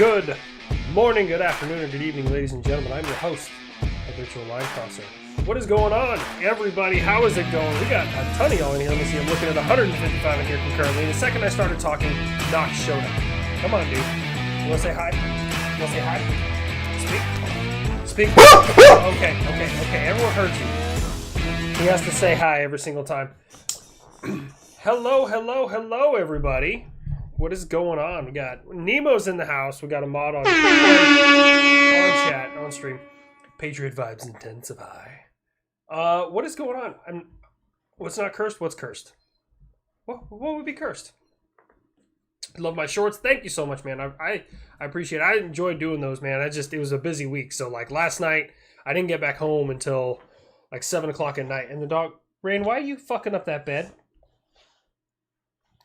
Good morning, good afternoon, or good evening, ladies and gentlemen. I'm your host, Habitual Line Crosser. What is going on, everybody? How is it going? We got a ton of y'all in here. Let me see. I'm looking at 155 in here concurrently. The second I started talking, Knox showed up. Come on, dude. You want to say hi? You want to say hi? Speak. Okay. Everyone heard you. He has to say hi every single time. Hello, everybody. What is going on? We got Nemo's in the house. We got a mod on chat, on stream. Patriot vibes intensify. What is going on? What's not cursed? What's cursed? What would be cursed? Love my shorts. Thank you so much, man. I appreciate it. I enjoyed doing those, man. It was a busy week. So like last night, I didn't get back home until like 7 o'clock at night. And the dog, Rain, why are you fucking up that bed?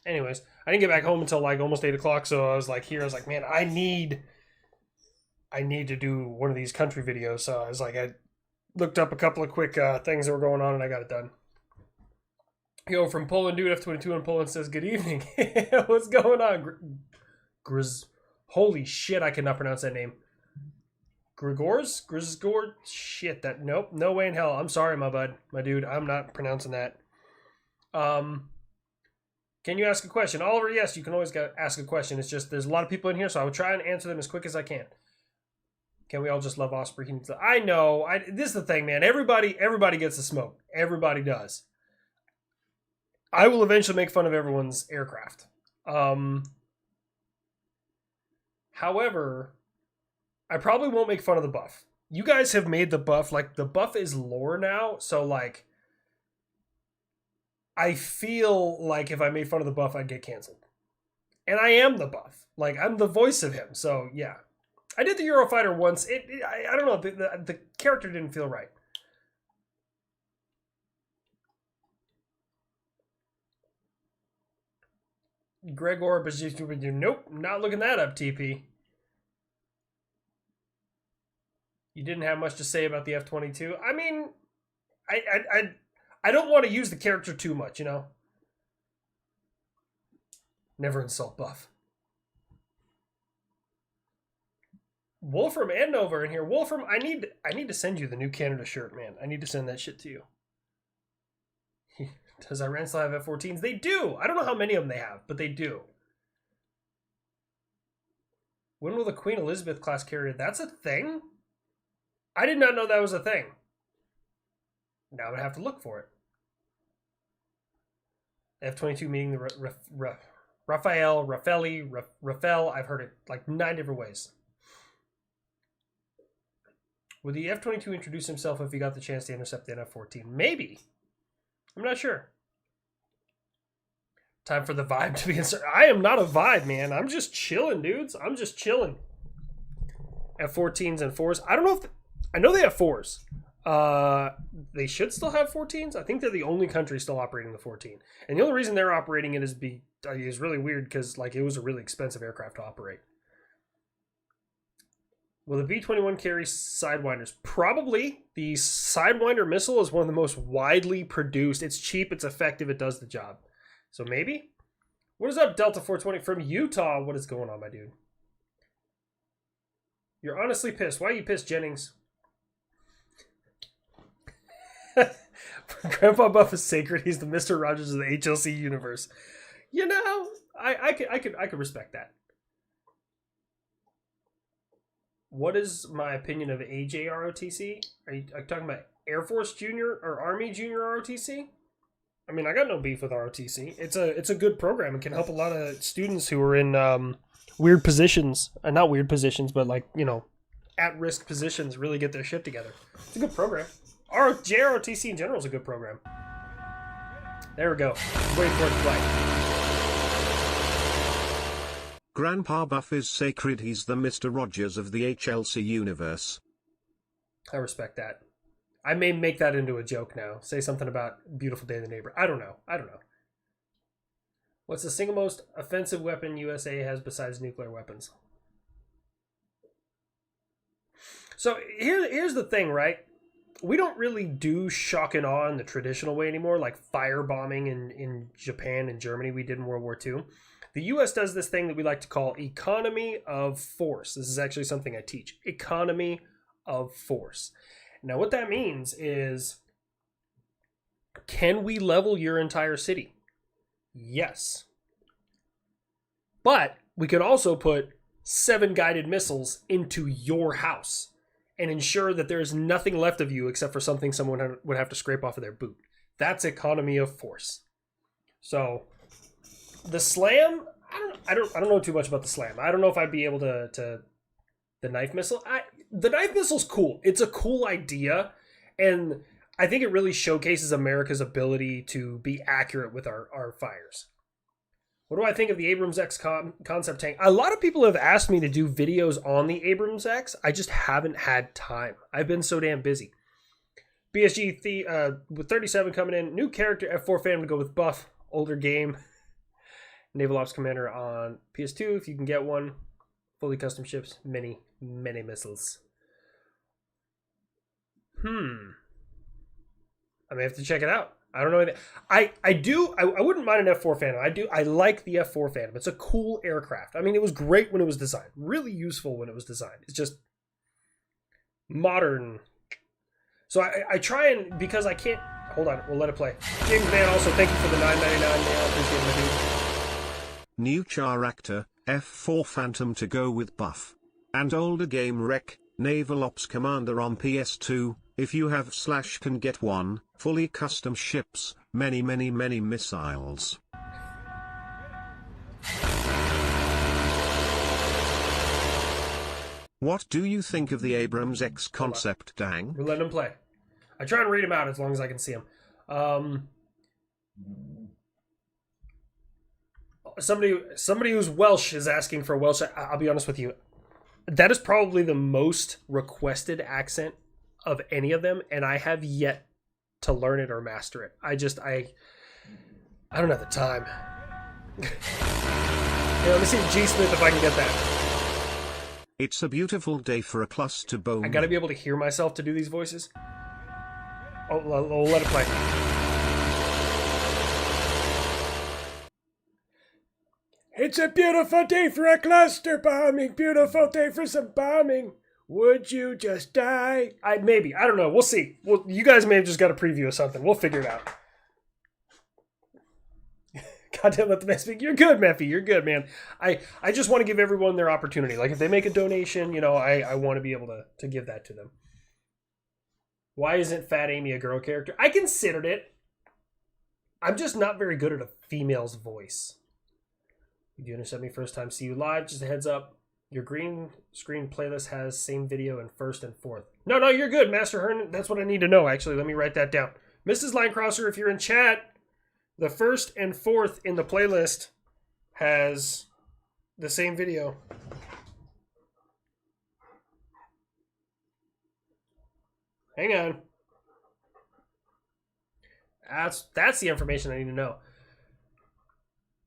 Anyways, I didn't get back home until like almost 8 o'clock, so I was like, man, I need to do one of these country videos. So I was like, I looked up a couple of quick things that were going on, and I got it done. Yo, from Poland, dude, F22 in Poland says, good evening. What's going on? Holy shit, I cannot pronounce that name. Grigors? Shit, nope, no way in hell. I'm sorry, my bud, my dude, I'm not pronouncing that. Can you ask a question? Oliver, yes, you can always ask a question. It's just there's a lot of people in here, so I will try and answer them as quick as I can. Can we all just love Osprey? I know. This is the thing, man. Everybody gets the smoke. Everybody does. I will eventually make fun of everyone's aircraft. However, I probably won't make fun of the buff. You guys have made the buff, like, the buff is lore now, so, like, I feel like if I made fun of the buff, I'd get canceled. And I am the buff. Like, I'm the voice of him. So, yeah. I did the Eurofighter once. I don't know. The character didn't feel right. Gregor, nope. Not looking that up, TP. You didn't have much to say about the F-22. I mean, I don't want to use the character too much, you know? Never insult buff. Wolfram and Nova in here. Wolfram, I need to send you the new Canada shirt, man. I need to send that shit to you. Does Iran still have F-14s? They do! I don't know how many of them they have, but they do. When will the Queen Elizabeth class carrier? That's a thing? I did not know that was a thing. Now I'm going to have to look for it. F-22 meaning the Rafael. I've heard it like 9 different ways. Would the F-22 introduce himself if he got the chance to intercept the F-14? Maybe. I'm not sure. Time for the vibe to be inserted. I am not a vibe, man. I'm just chilling, dudes. I'm just chilling. F-14s and 4s. I don't know if... I know they have 4s. They should still have 14s. I think they're the only country still operating the 14. And the only reason they're operating it is really weird because like it was a really expensive aircraft to operate. Will the B-21 carry Sidewinders? Probably. The Sidewinder missile is one of the most widely produced. It's cheap, it's effective, it does the job. So maybe? What is up, Delta 420 from Utah? What is going on, my dude? You're honestly pissed. Why are you pissed, Jennings? Grandpa Buff is sacred. He's the Mr. Rogers of the HLC universe. You know, I could respect that. What is my opinion of AJ ROTC? Are you talking about Air Force Junior or Army Junior ROTC? I mean, I got no beef with ROTC. It's a good program. It can help a lot of students who are in weird positions. Not weird positions, but like, you know, at-risk positions really get their shit together. It's a good program. JROTC in general is a good program. There we go. Wait for it to play. Grandpa Buff is sacred. He's the Mr. Rogers of the HLC universe. I respect that. I may make that into a joke now. Say something about Beautiful Day of the Neighbor. I don't know. What's the single most offensive weapon USA has besides nuclear weapons? So here's the thing, right? we don't really do shock and awe in the traditional way anymore, like firebombing in Japan and Germany we did in World War II. The U.S. does this thing that we like to call economy of force. This is actually something I teach. Economy of force. Now, what that means is, can we level your entire city? Yes. But we could also put 7 guided missiles into your house and ensure that there's nothing left of you except for something someone would have to scrape off of their boot. That's economy of force. So the slam, I don't know too much about the slam. I don't know if I'd be able to the knife missile. The knife missile's cool. It's a cool idea, and I think it really showcases America's ability to be accurate with our fires. What do I think of the Abrams X concept tank? A lot of people have asked me to do videos on the Abrams X. I just haven't had time. I've been so damn busy. BSG with 37 coming in. New character, F4 fan to go with buff. Older game. Naval Ops Commander on PS2 if you can get one. Fully custom ships. Many missiles. I may have to check it out. I don't know anything. I wouldn't mind an F4 Phantom. I like the F4 Phantom. It's a cool aircraft. I mean, it was great when it was designed. Really useful when it was designed. It's just modern. So I try and, because I can't, hold on, we'll let it play. James Man, also thank you for the $9.99 mail. Appreciate it, my dude. New char actor, F4 Phantom to go with buff. And older game rec, Naval Ops Commander on PS2. If you have / can get one, fully custom ships, many missiles. What do you think of the Abrams X concept, Dang? We're letting him play. I try and read him out as long as I can see him. Somebody who's Welsh is asking for Welsh. I'll be honest with you. That is probably the most requested accent of any of them, and I have yet to learn it or master it. I don't have the time. Let me see G Smith if I can get that. It's a beautiful day for a cluster bomb. I gotta be able to hear myself to do these voices. Oh, I'll let it play. It's a beautiful day for a cluster bombing. Beautiful day for some bombing. Would you just die? Maybe. I don't know. We'll see. Well, you guys may have just got a preview of something. We'll figure it out. Goddamn, let the man speak. You're good, Mephi. You're good, man. I just want to give everyone their opportunity. Like, if they make a donation, I want to be able to give that to them. Why isn't Fat Amy a girl character? I considered it. I'm just not very good at a female's voice. You gonna send me first time see you live? Just a heads up. Your green screen playlist has same video in first and fourth. No, you're good, Master Hernan. That's what I need to know, actually. Let me write that down. Mrs. Linecrosser, if you're in chat, the first and fourth in the playlist has the same video. Hang on. That's the information I need to know.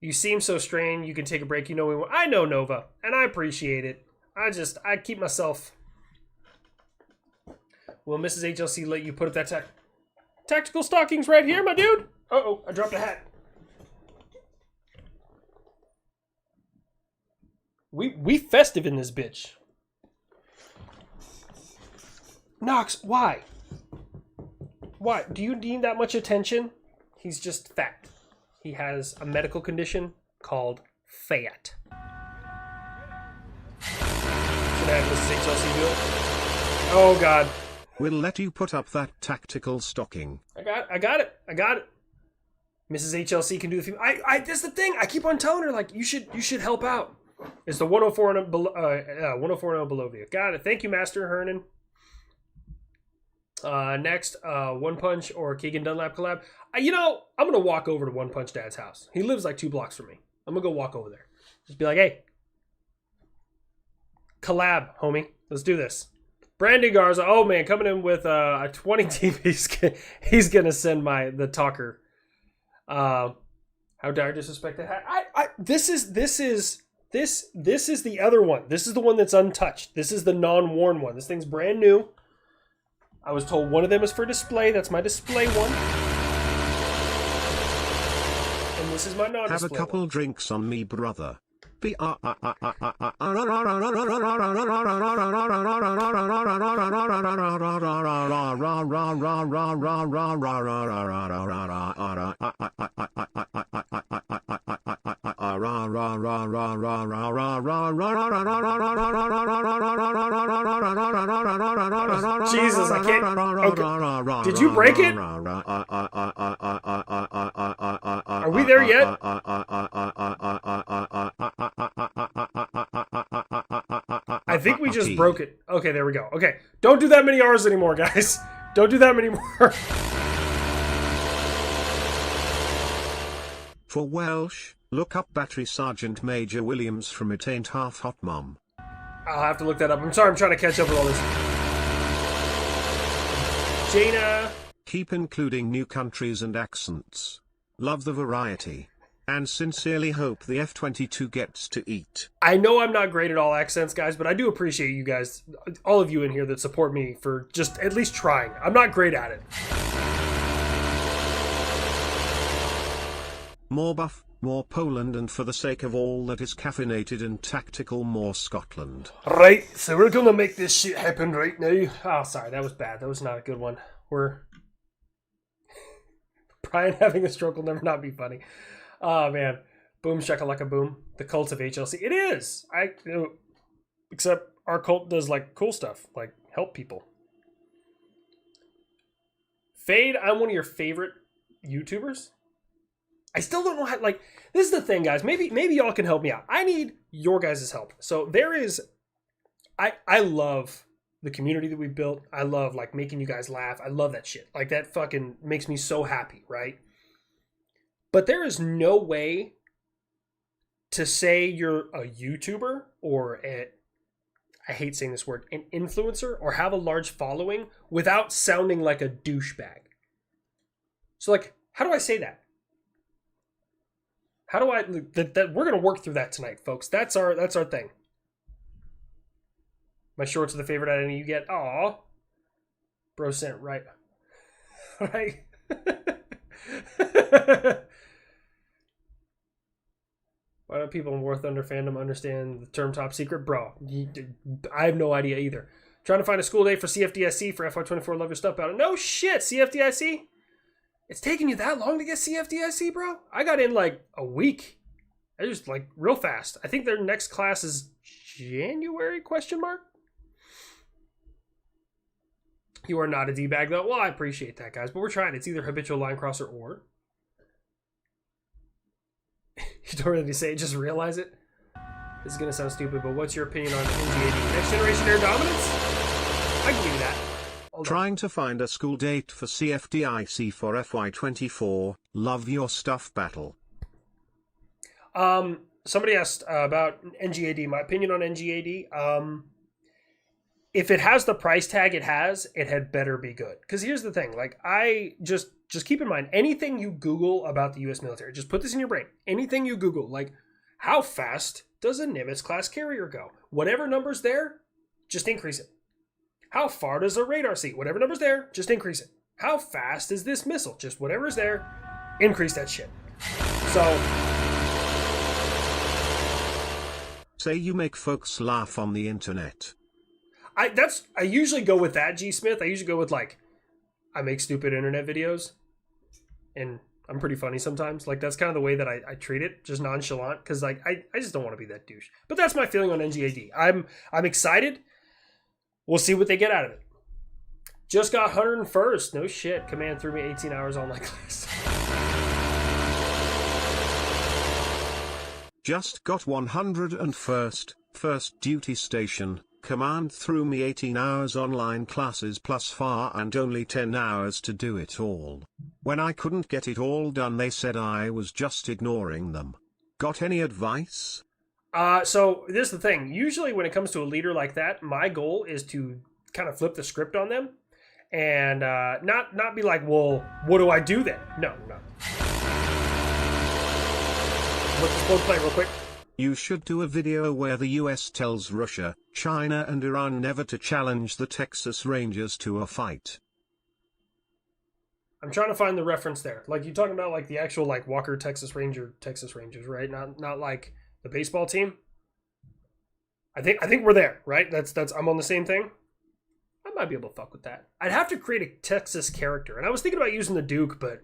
You seem so strained. You can take a break. I know Nova, and I appreciate it. I keep myself. Will Mrs. HLC let you put up that tactical stockings right here, my dude? Uh-oh, I dropped a hat. We festive in this bitch. Knox, why? Why? Do you need that much attention? He's just fat. He has a medical condition called fat. Should I have Mrs. HLC do it? Oh, God. We'll let you put up that tactical stocking. I got it. Mrs. HLC can do the thing. That's the thing. I keep on telling her, like, you should help out. It's the 104 and below, 104 and below view. Got it. Thank you, Master Hernan. Next, One Punch or Keegan Dunlap collab. I'm gonna walk over to One Punch Dad's house. He lives like 2 blocks from me. I'm gonna go walk over there. Just be like, hey, collab, homie. Let's do this. Brandon Garza, oh man, coming in with a 20 TV. He's gonna send the talker. How dare I disrespect that? This is the other one. This is the one that's untouched. This is the non-worn one. This thing's brand new. I was told one of them is for display. That's my display one. And this is my non-display Have a couple one. drinks on me, brother. Be Jesus, I can't. Okay. Did you break it? Are we there yet? I think we just broke it. Okay, there we go. Okay, don't do that many R's anymore, guys. Don't do that many more. For Welsh, look up Battery Sergeant Major Williams from It Ain't Half Hot Mum. I'll have to look that up. I'm sorry, I'm trying to catch up with all this. Jaina. Keep including new countries and accents. Love the variety. And sincerely hope the F-22 gets to eat. I know I'm not great at all accents, guys, but I do appreciate you guys, all of you in here that support me for just at least trying. I'm not great at it. More buff, more Poland, and for the sake of all that is caffeinated and tactical, more Scotland. Right, so we're gonna make this shit happen right now. Oh, sorry, that was bad. That was not a good one. Brian having a stroke will never not be funny. Oh, man. Boom shakalaka boom. The cult of HLC. It is! Except our cult does, like, cool stuff. Like, help people. Fade, I'm one of your favorite YouTubers. I still don't know how, like, this is the thing, guys. Maybe y'all can help me out. I need your guys' help. So there is, I love the community that we built. I love, like, making you guys laugh. I love that shit. Like, that fucking makes me so happy, right? But there is no way to say you're a YouTuber or I hate saying this word, an influencer or have a large following without sounding like a douchebag. So, like, how do I say that? How do I that we're gonna work through that tonight, folks. That's our thing. My shorts are the favorite item you get. Aw. Bro sent right. Right. Why don't people in War Thunder fandom understand the term top secret? Bro, I have no idea either. Trying to find a school day for CFDIC for FY24. Love your stuff about it. No shit, CFDIC? It's taking you that long to get CFDIC, bro? I got in like a week. I just like real fast. I think their next class is January, question mark? You are not a D-bag though. Well, I appreciate that, guys, but we're trying. It's either habitual line crosser or... You don't really say it, just realize it. This is going to sound stupid, but what's your opinion on NG80? Next generation air dominance? I can give you that. Trying to find a school date for CFDIC for FY24. Love your stuff, Battle. Somebody asked about NG80. My opinion on NG80. If it has the price tag it had better be good. Because here's the thing. Like, I just keep in mind, anything you Google about the U.S. military, just put this in your brain. Anything you Google, like, how fast does a Nimitz-class carrier go? Whatever number's there, just increase it. How far does a radar see? Whatever number's there, just increase it. How fast is this missile? Just whatever's there, increase that shit. So... Say you make folks laugh on the internet. I usually go with that, G. Smith. I usually go with, like, I make stupid internet videos. And I'm pretty funny sometimes. Like, that's kind of the way that I treat it. Just nonchalant. Because, like, I just don't want to be that douche. But that's my feeling on NGAD. I'm excited. We'll see what they get out of it. Just got 101st. No shit. Command threw me 18 hours online class. Just got 101st. First duty station. Command threw me 18 hours online classes plus FAR and only 10 hours to do it all. When I couldn't get it all done, they said I was just ignoring them. Got any advice? So this is the thing. Usually when it comes to a leader like that, my goal is to kind of flip the script on them and not be like, well, what do I do then? No. Let's just both play real quick. You should do a video where the US tells Russia, China and Iran never to challenge the Texas Rangers to a fight. I'm trying to find the reference there. Like, you talking about like the actual like Walker Texas Rangers, right? Not like the baseball team. I think we're there, right? That's I'm on the same thing. I might be able to fuck with that. I'd have to create a Texas character, and I was thinking about using the Duke, but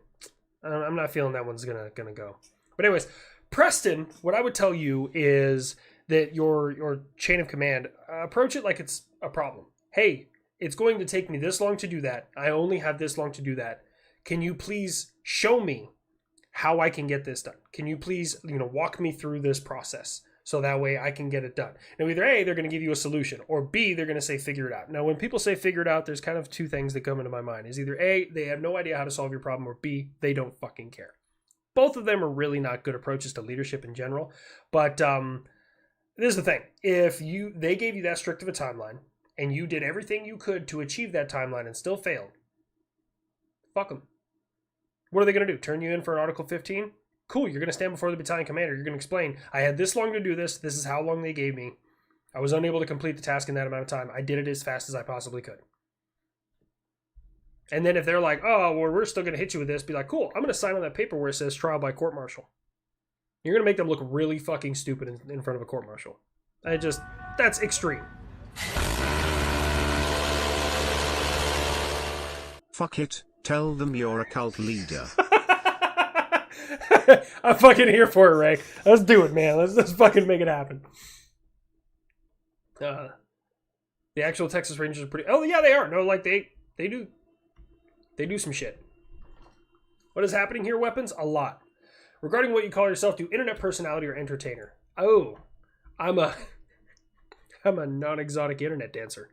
I'm not feeling that one's gonna go. But anyways, Preston, what I would tell you is that your chain of command, approach it like it's a problem. Hey, it's going to take me this long to do that. I only have this long to do that. Can you please show me how I can get this done? Can you please, walk me through this process so that way I can get it done? Now, either A, they're going to give you a solution, or B, they're going to say figure it out. Now, when people say figure it out, there's kind of two things that come into my mind. Is either A, they have no idea how to solve your problem, or B, they don't fucking care. Both of them are really not good approaches to leadership in general. But this is the thing. If they gave you that strict of a timeline, and you did everything you could to achieve that timeline and still failed, fuck them. What are they going to do? Turn you in for an Article 15? Cool, you're going to stand before the battalion commander. You're going to explain, I had this long to do this. This is how long they gave me. I was unable to complete the task in that amount of time. I did it as fast as I possibly could. And then if they're like, oh, well, we're still going to hit you with this, be like, cool, I'm going to sign on that paper where it says trial by court-martial. You're going to make them look really fucking stupid in front of a court-martial. That's extreme. Fuck it. Tell them you're a cult leader. I'm fucking here for it, Ray. Let's do it, man. Let's fucking make it happen. The actual Texas Rangers are pretty... Oh, yeah, they are. No, like, they do some shit. What is happening here, weapons? A lot. Regarding what you call yourself, do internet personality or entertainer? Oh, I'm a non-exotic internet dancer.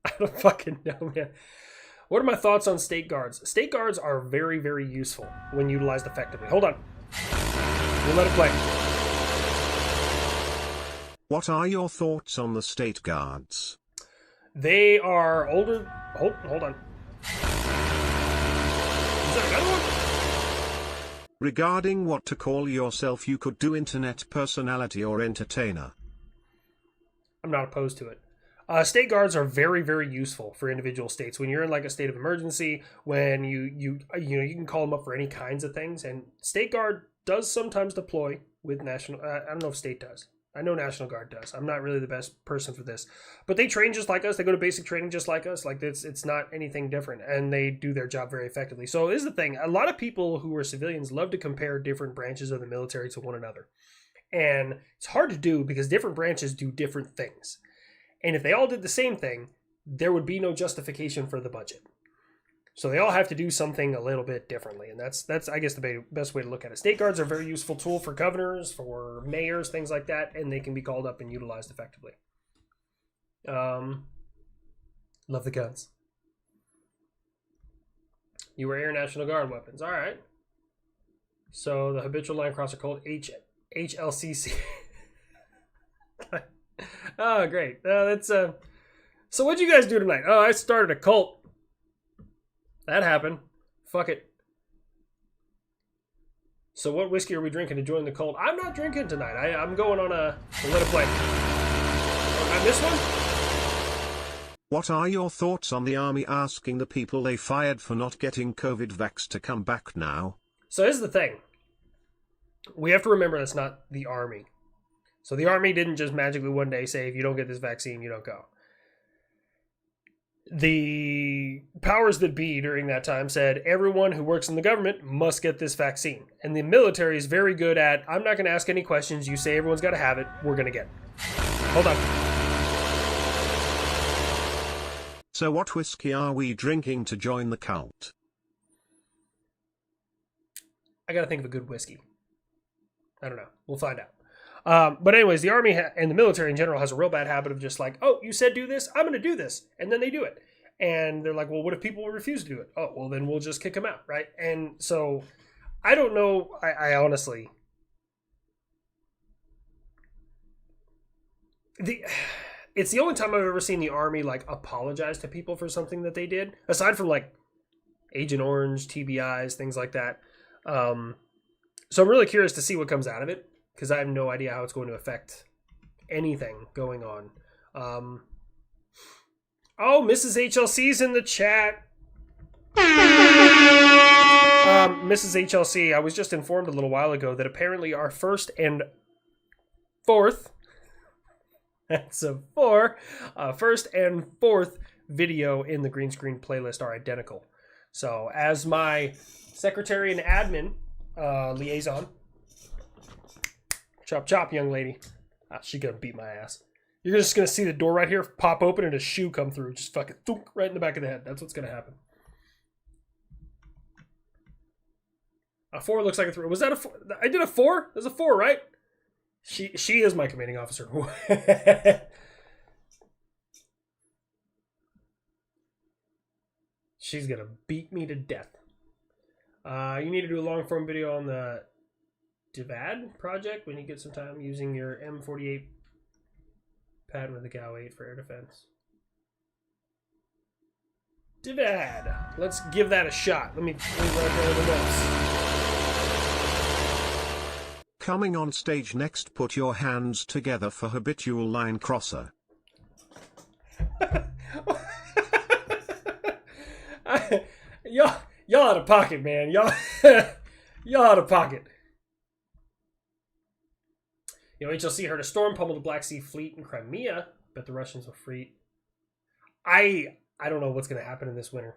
I don't fucking know, man. What are my thoughts on state guards? State guards are very, very useful when utilized effectively. Hold on. We'll let it play. What are your thoughts on the state guards? They are older... Hold on. Is there another one? Regarding what to call yourself, you could do internet personality or entertainer. I'm not opposed to it. State guards are very, very useful for individual states. When you're in like a state of emergency, when you can call them up for any kinds of things. And state guard does sometimes deploy with national. I don't know if state does. I know National Guard does. I'm not really the best person for this, but they train just like us. They go to basic training just like us. Like it's not anything different, and they do their job very effectively. So this is the thing. A lot of people who are civilians love to compare different branches of the military to one another, and it's hard to do because different branches do different things. And if they all did the same thing, there would be no justification for the budget. So they all have to do something a little bit differently. And that's I guess, the best way to look at it. State guards are a very useful tool for governors, for mayors, things like that. And they can be called up and utilized effectively. Love the guns. You were Air National Guard weapons. All right. So the habitual line crosser called HLCC. Oh, great. That's So what'd you guys do tonight? Oh, I started a cult. That happened. Fuck it. So what whiskey are we drinking to join the cult? I'm not drinking tonight. I'm going on a let it play. I missed one? What are your thoughts on the army asking the people they fired for not getting COVID vax to come back now? So here's the thing. We have to remember that's not the army. So the army didn't just magically one day say, if you don't get this vaccine, you don't go. The powers that be during that time said, everyone who works in the government must get this vaccine. And the military is very good at, I'm not going to ask any questions. You say everyone's got to have it. We're going to get it. Hold on. So what whiskey are we drinking to join the cult? I got to think of a good whiskey. I don't know. We'll find out. But anyways, the army and the military in general has a real bad habit of just like, oh, you said do this, I'm going to do this. And then they do it. And they're like, well, what if people refuse to do it? Oh, well, then we'll just kick them out, right? And so I don't know. I honestly... It's the only time I've ever seen the army like apologize to people for something that they did, aside from like Agent Orange, TBIs, things like that. So I'm really curious to see what comes out of it. because I have no idea how it's going to affect anything going on. Oh, Mrs. HLC's in the chat. Mrs. HLC, I was just informed a little while ago that apparently our first and fourth, that's a four, first and fourth video in the green screen playlist are identical. So as my secretary and admin liaison, chop chop, young lady. She gonna beat my ass. You're just gonna see the door right here pop open and a shoe come through, just fucking thunk, right in the back of the head. That's what's gonna happen. A 4 looks like a 3. Was that a 4? I did a 4? There's a 4, right? She is my commanding officer. She's gonna beat me to death. You need to do a long form video on the DVAD project when you get some time using your M48 pad with the GAU 8 for air defense. DVAD. Let's give that a shot. Let me write down the notes. Coming on stage next, put your hands together for habitual line crosser. Y'all out of pocket, man. Y'all out of pocket. You know, HLC heard a storm pummel the Black Sea Fleet in Crimea, but the Russians will free. I don't know what's going to happen in this winter.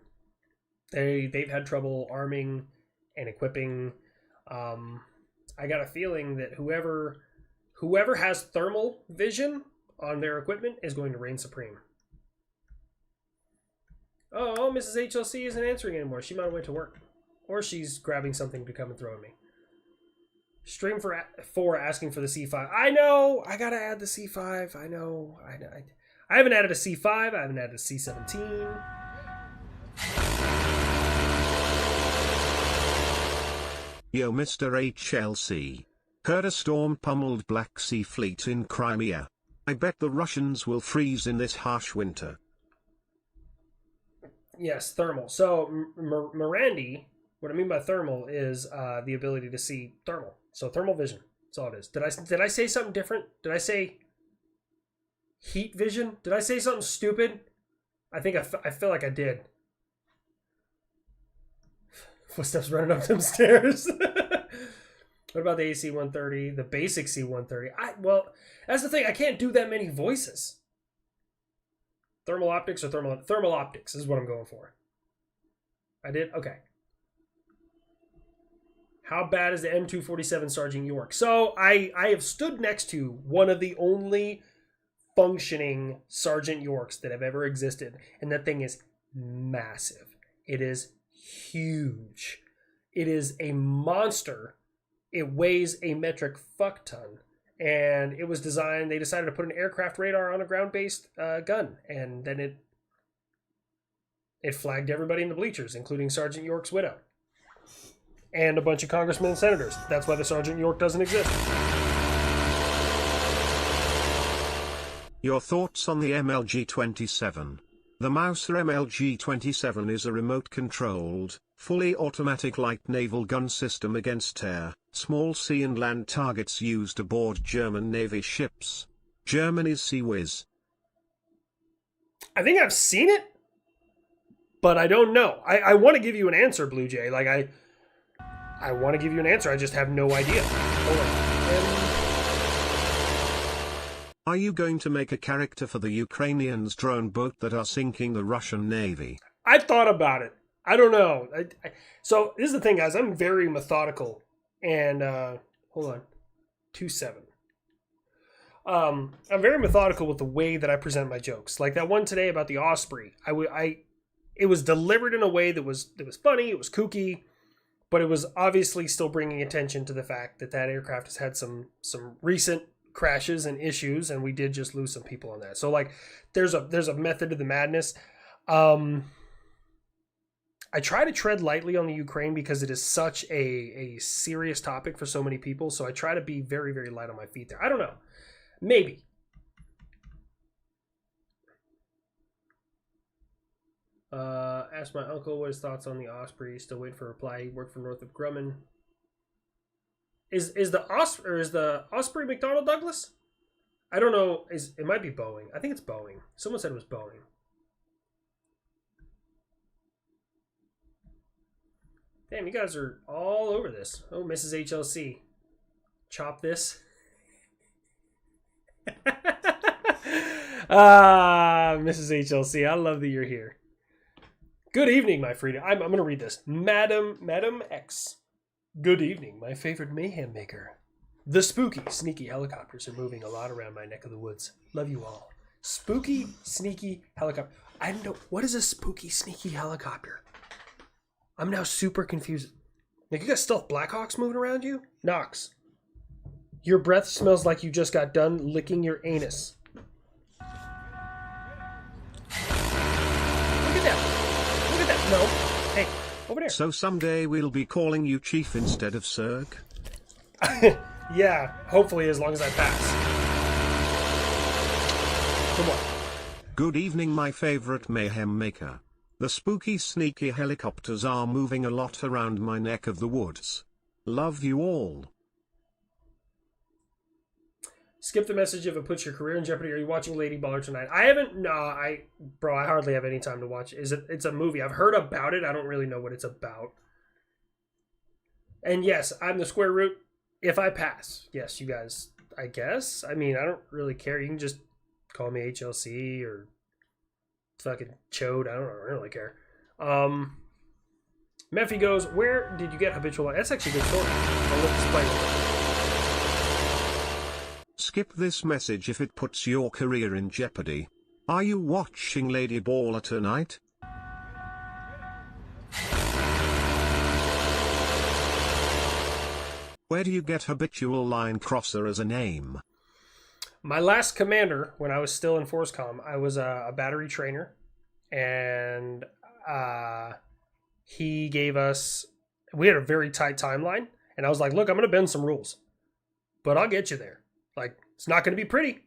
They've had trouble arming and equipping. I got a feeling that whoever has thermal vision on their equipment is going to reign supreme. Oh, Mrs. HLC isn't answering anymore. She might have went to work. Or she's grabbing something to come and throw at me. Stream for 4 asking for the C5. I know! I gotta add the C5. I know. I haven't added a C5. I haven't added a C17. Yo, Mr. HLC. Heard a storm pummeled Black Sea Fleet in Crimea. I bet the Russians will freeze in this harsh winter. Yes, thermal. So, Mirandi, what I mean by thermal is the ability to see thermal. So, thermal vision. That's all it is. Did I say something different? Did I say heat vision? Did I say something stupid? I think I feel like I did. Footsteps running up them stairs. What about the AC-130? The basic C-130? Well, that's the thing. I can't do that many voices. Thermal optics or thermal optics is what I'm going for. I did? Okay. How bad is the M247 Sergeant York? So I have stood next to one of the only functioning Sergeant Yorks that have ever existed, and that thing is massive. It is huge. It is a monster. It weighs a metric fuck ton. And it was designed, they decided to put an aircraft radar on a ground-based gun. And then it flagged everybody in the bleachers, including Sergeant York's widow. And a bunch of congressmen and senators. That's why the Sergeant York doesn't exist. Your thoughts on the MLG-27? The Mauser MLG-27 is a remote-controlled, fully automatic light naval gun system against air, small sea and land targets used aboard German Navy ships. Germany's Sea Whiz. I think I've seen it, but I don't know. I want to give you an answer, Blue Jay. Like, I want to give you an answer. I just have no idea. Hold on. Are you going to make a character for the Ukrainians' drone boat that are sinking the Russian Navy? I thought about it. I don't know. So this is the thing, guys. I'm very methodical. And, hold on. 2-7. I'm very methodical with the way that I present my jokes. Like that one today about the Osprey. It was delivered in a way that was funny. It was kooky. But it was obviously still bringing attention to the fact that aircraft has had some recent crashes and issues, and we did just lose some people on that. So like there's a method to the madness. I try to tread lightly on the Ukraine because it is such a serious topic for so many people. So I try to be very, very light on my feet there. I don't know. Maybe. Asked my uncle what his thoughts on the Osprey. Still waiting for a reply. He worked for Northrop Grumman. Is the Osprey McDonnell Douglas? I don't know. It might be Boeing. I think it's Boeing. Someone said it was Boeing. Damn, you guys are all over this. Oh, Mrs. HLC. Chop this. Mrs. HLC, I love that you're here. Good evening, my freedom. I'm going to read this. Madam X. Good evening, my favorite mayhem maker. The spooky, sneaky helicopters are moving a lot around my neck of the woods. Love you all. Spooky, sneaky helicopter. I don't know. What is a spooky, sneaky helicopter? I'm now super confused. Like, you got stealth Blackhawks moving around you? Knox. Your breath smells like you just got done licking your anus. Look at that. Look at that. No. Hey, over there. So someday we'll be calling you Chief instead of Serg? Yeah, hopefully as long as I pass. Come on. Good evening, my favorite mayhem maker. The spooky sneaky helicopters are moving a lot around my neck of the woods. Love you all. Skip the message if it puts your career in jeopardy. Are you watching Lady Baller tonight? I haven't. No, I hardly have any time to watch. It's a movie. I've heard about it. I don't really know what it's about. And yes, I'm the square root. If I pass, yes, you guys. I guess. I mean, I don't really care. You can just call me HLC or fucking chode. I don't really care. Mephi goes, where did you get habitual? That's actually a good story. I'll let this play. Skip this message if it puts your career in jeopardy. Are you watching Lady Baller tonight? Where do you get habitual line crosser as a name? My last commander, when I was still in ForceCom, I was a battery trainer, and he gave us, we had a very tight timeline, and I was like, look, I'm going to bend some rules, but I'll get you there. Like, it's not going to be pretty,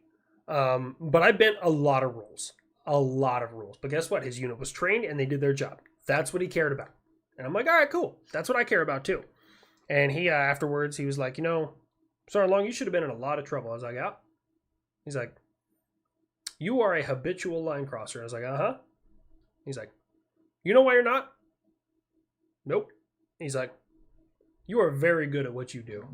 but I bent a lot of rules. But guess what? His unit was trained, and they did their job. That's what he cared about. And I'm like, all right, cool. That's what I care about, too. And he, afterwards, he was like, Sergeant Long, you should have been in a lot of trouble. I was like, yeah. He's like, you are a habitual line crosser. I was like, uh-huh. He's like, you know why you're not? Nope. He's like, you are very good at what you do.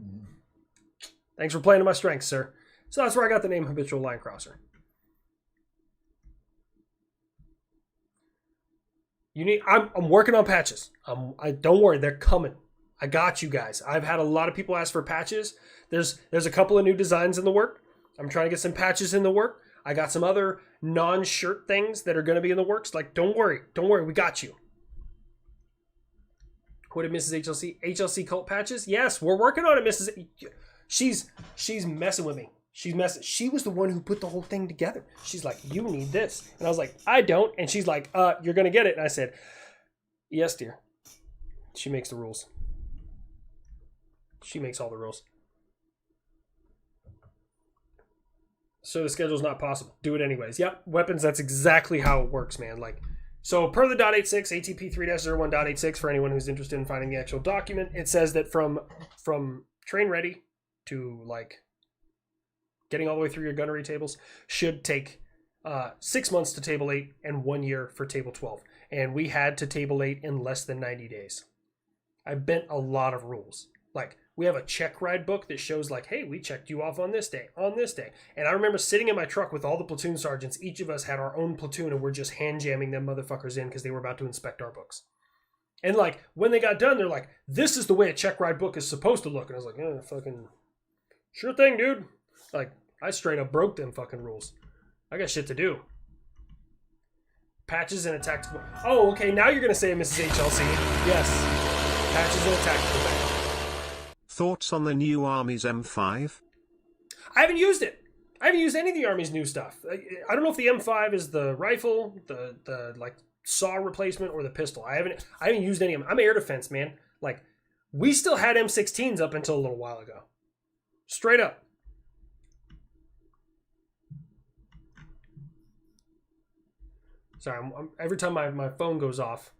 Thanks for playing to my strengths, sir. So that's where I got the name habitual line crosser. I'm working on patches. Don't worry, they're coming. I got you guys. I've had a lot of people ask for patches. There's a couple of new designs in the work. I'm trying to get some patches in the work. I got some other non-shirt things that are going to be in the works. Like, don't worry, we got you. What did Mrs. HLC cult patches? Yes, we're working on it, Mrs. She's messing with me. She was the one who put the whole thing together. She's like, you need this. And I was like, I don't. And she's like, you're going to get it. And I said, yes, dear. She makes the rules. She makes all the rules. So the schedule's not possible. Do it anyways. Yep. Weapons, that's exactly how it works, man. Like, so per the .86, ATP 3-01.86, for anyone who's interested in finding the actual document, it says that from train ready to like getting all the way through your gunnery tables should take 6 months to table 8 and 1 year for table 12. And we had to table 8 in less than 90 days. I bent a lot of rules. Like, we have a check ride book that shows like, hey, we checked you off on this day. And I remember sitting in my truck with all the platoon sergeants. Each of us had our own platoon, and we're just hand jamming them motherfuckers in because they were about to inspect our books. And like, when they got done, they're like, this is the way a check ride book is supposed to look. And I was like, yeah, fucking sure thing, dude. Like, I straight up broke them fucking rules. I got shit to do. Patches and a tactical. Oh, okay. Now you're going to say Mrs. HLC. Yes. Patches and a tactical bag. Thoughts on the new Army's M5? I haven't used it. I haven't used any of the Army's new stuff. I don't know if the M5 is the rifle, the like saw replacement, or the pistol. I haven't used any of them. I'm air defense, man. Like, we still had M16s up until a little while ago. Straight up. Sorry, every time my phone goes off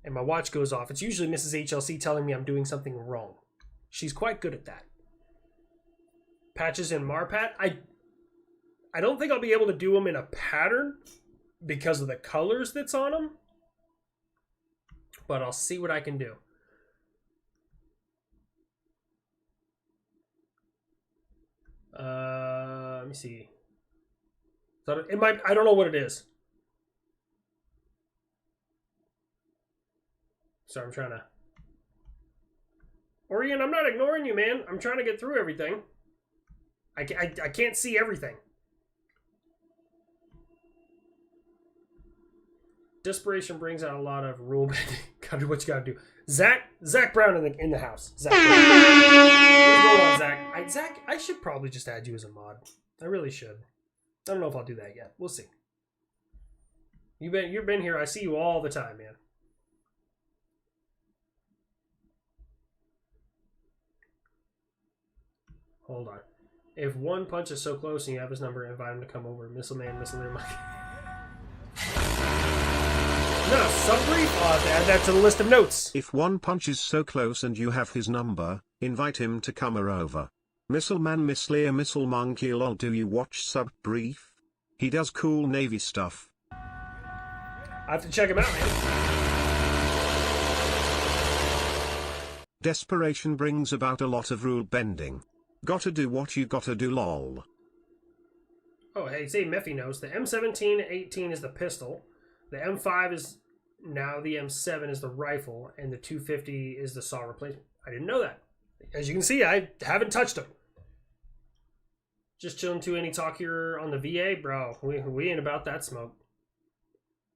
and my watch goes off, it's usually Mrs. HLC telling me I'm doing something wrong. She's quite good at that. patches in Marpat. I don't think I'll be able to do them in a pattern because of the colors that's on them. But I'll see what I can do. Let me see. So it might. I don't know what it is. So I'm trying to. Orion, I'm not ignoring you, man. I'm trying to get through everything. I can't see everything. Desperation brings out a lot of rule bending. Gotta do what you gotta do. Zach Brown in the house. Zach Brown. What's going on, Zach? Zach, I should probably just add you as a mod. I really should. I don't know if I'll do that yet. We'll see. You've been here. I see you all the time, man. Hold on. If one punch is so close and you have his number, invite him to come over. Missile Man, Missile Mike. No, some brief. Add that to the list of notes. If one punch is so close and you have his number, invite him to come over. Missile Man, Miss Lear, Missile Monkey, lol. Do you watch Sub Brief? He does cool Navy stuff. I have to check him out, man. Desperation brings about a lot of rule bending. Gotta do what you gotta do, lol. Oh, hey, say Meffy knows. The M17-18 is the pistol. The M5 is now the M7 is the rifle, and the 250 is the saw replacement. I didn't know that. As you can see, I haven't touched them. Just chilling to any talk here on the VA? Bro, we ain't about that smoke.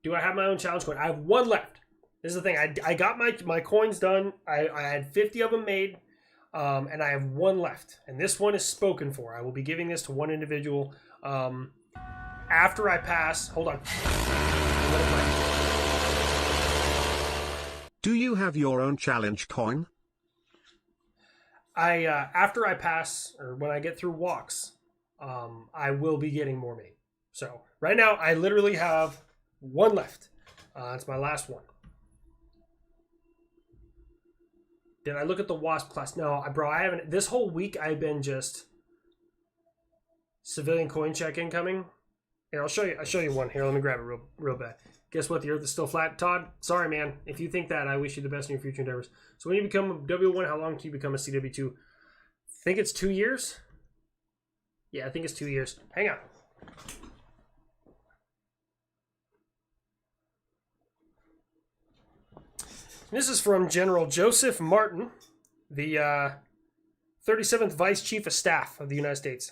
Do I have my own challenge coin? I have one left. This is the thing. I got my coins done. I had 50 of them made, and I have one left. And this one is spoken for. I will be giving this to one individual after I pass. Hold on. Do you have your own challenge coin? After I pass, or when I get through walks, I will be getting more made. So right now, I literally have one left. It's my last one. Did I look at the WASP class? No, bro, I haven't. This whole week, I've been just civilian coin check incoming. Here, I'll show you one. Here, let me grab it real bad. Guess what? The Earth is still flat. Todd, sorry, man. If you think that, I wish you the best in your future endeavors. So when you become a W1, how long do you become a CW2? I think it's 2 years. Yeah, I think it's 2 years. Hang on. This is from General Joseph Martin, the 37th Vice Chief of Staff of the United States.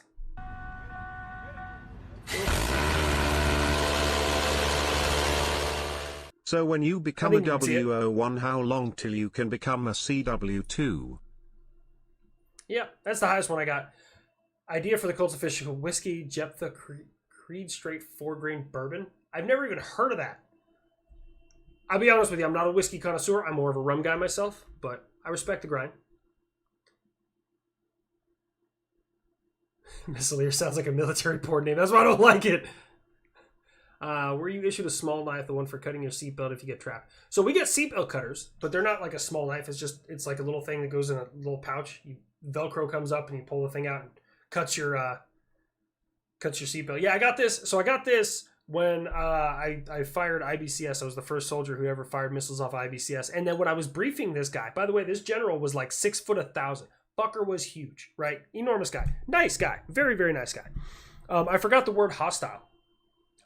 So when you become a W01, how long till you can become a CW2? Yeah, that's the highest one I got. Idea for the Colts official whiskey, Jephthah Creed Straight 4-grain bourbon. I've never even heard of that. I'll be honest with you, I'm not a whiskey connoisseur. I'm more of a rum guy myself, but I respect the grind. Missileer sounds like a military port name. That's why I don't like it. Were you issued a small knife, the one for cutting your seatbelt if you get trapped? So we get seatbelt cutters, but they're not like a small knife. It's like a little thing that goes in a little pouch. Velcro comes up and you pull the thing out and cuts your seatbelt. Yeah, I got this. So I got this when I fired IBCS. I was the first soldier who ever fired missiles off IBCS. And then when I was briefing this guy, by the way, this general was like 6'1,000". Fucker was huge, right? Enormous guy. Nice guy. Very, very nice guy. I forgot the word hostile.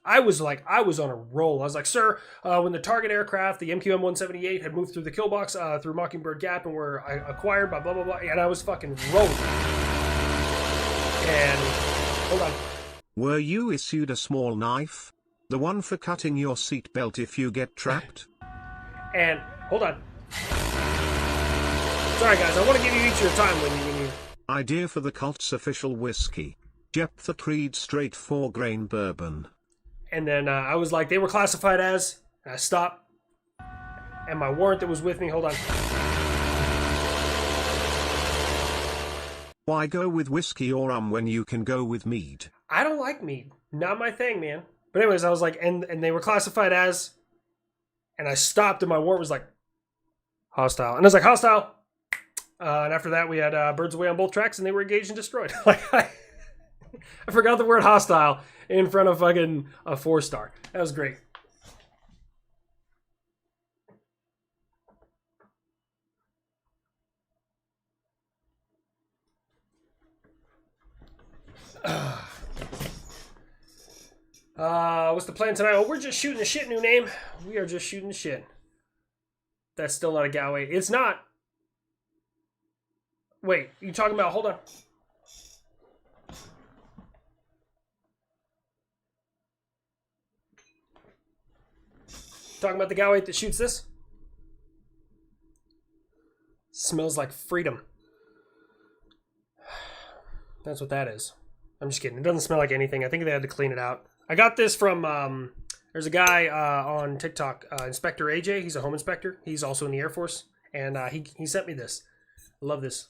I was on a roll. I was like, sir, when the target aircraft, the MQM-178, had moved through the kill box through Mockingbird Gap and were acquired by blah, blah, blah, and I was fucking rolling. And, hold on. Were you issued a small knife? The one for cutting your seatbelt if you get trapped? And, hold on. Sorry, guys, I want to give you each your time when you... Idea for the cult's official whiskey. Jephthah Creed Straight 4-grain bourbon. And then I was like, they were classified as, and I stopped. And my warrant that was with me, hold on. Why go with whiskey or rum when you can go with mead? I don't like mead. Not my thing, man. But anyways, I was like, and they were classified as, and I stopped and my warrant was like, hostile. And I was like, hostile. And after that, we had birds away on both tracks, and they were engaged and destroyed. I forgot the word hostile in front of fucking a 4-star. That was great. What's the plan tonight? Oh, we're just shooting the shit, new name. We are just shooting the shit. That's still not a Galway. It's not. Wait, you talking about, hold on. Talking about the Galway that shoots this? Smells like freedom. That's what that is. I'm just kidding. It doesn't smell like anything. I think they had to clean it out. I got this from, there's a guy on TikTok, Inspector AJ. He's a home inspector. He's also in the Air Force. And he sent me this. I love this.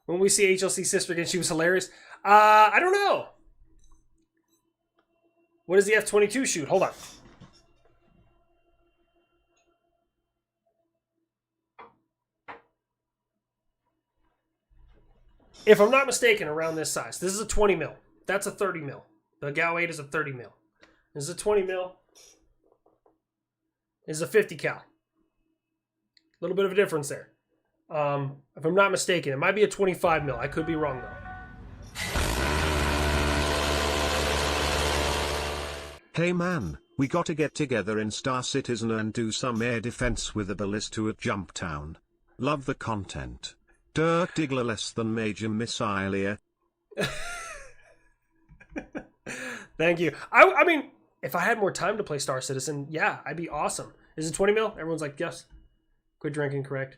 When we see HLC sister again, she was hilarious. I don't know. What does the F-22 shoot? Hold on. If I'm not mistaken, around this size. This is a 20 mil. That's a 30 mil. The Gal 8 is a 30 mil. This is a 20 mil. This is a 50 cal. A little bit of a difference there. If I'm not mistaken, it might be a 25 mil. I could be wrong though. Hey man, we gotta get together in Star Citizen and do some air defense with the ballista at Jumptown. Love the content. Dirk Diggler less than Major Missile here. Thank you. I mean, if I had more time to play Star Citizen, yeah, I'd be awesome. Is it 20 mil? Everyone's like, yes. Quit drinking, correct.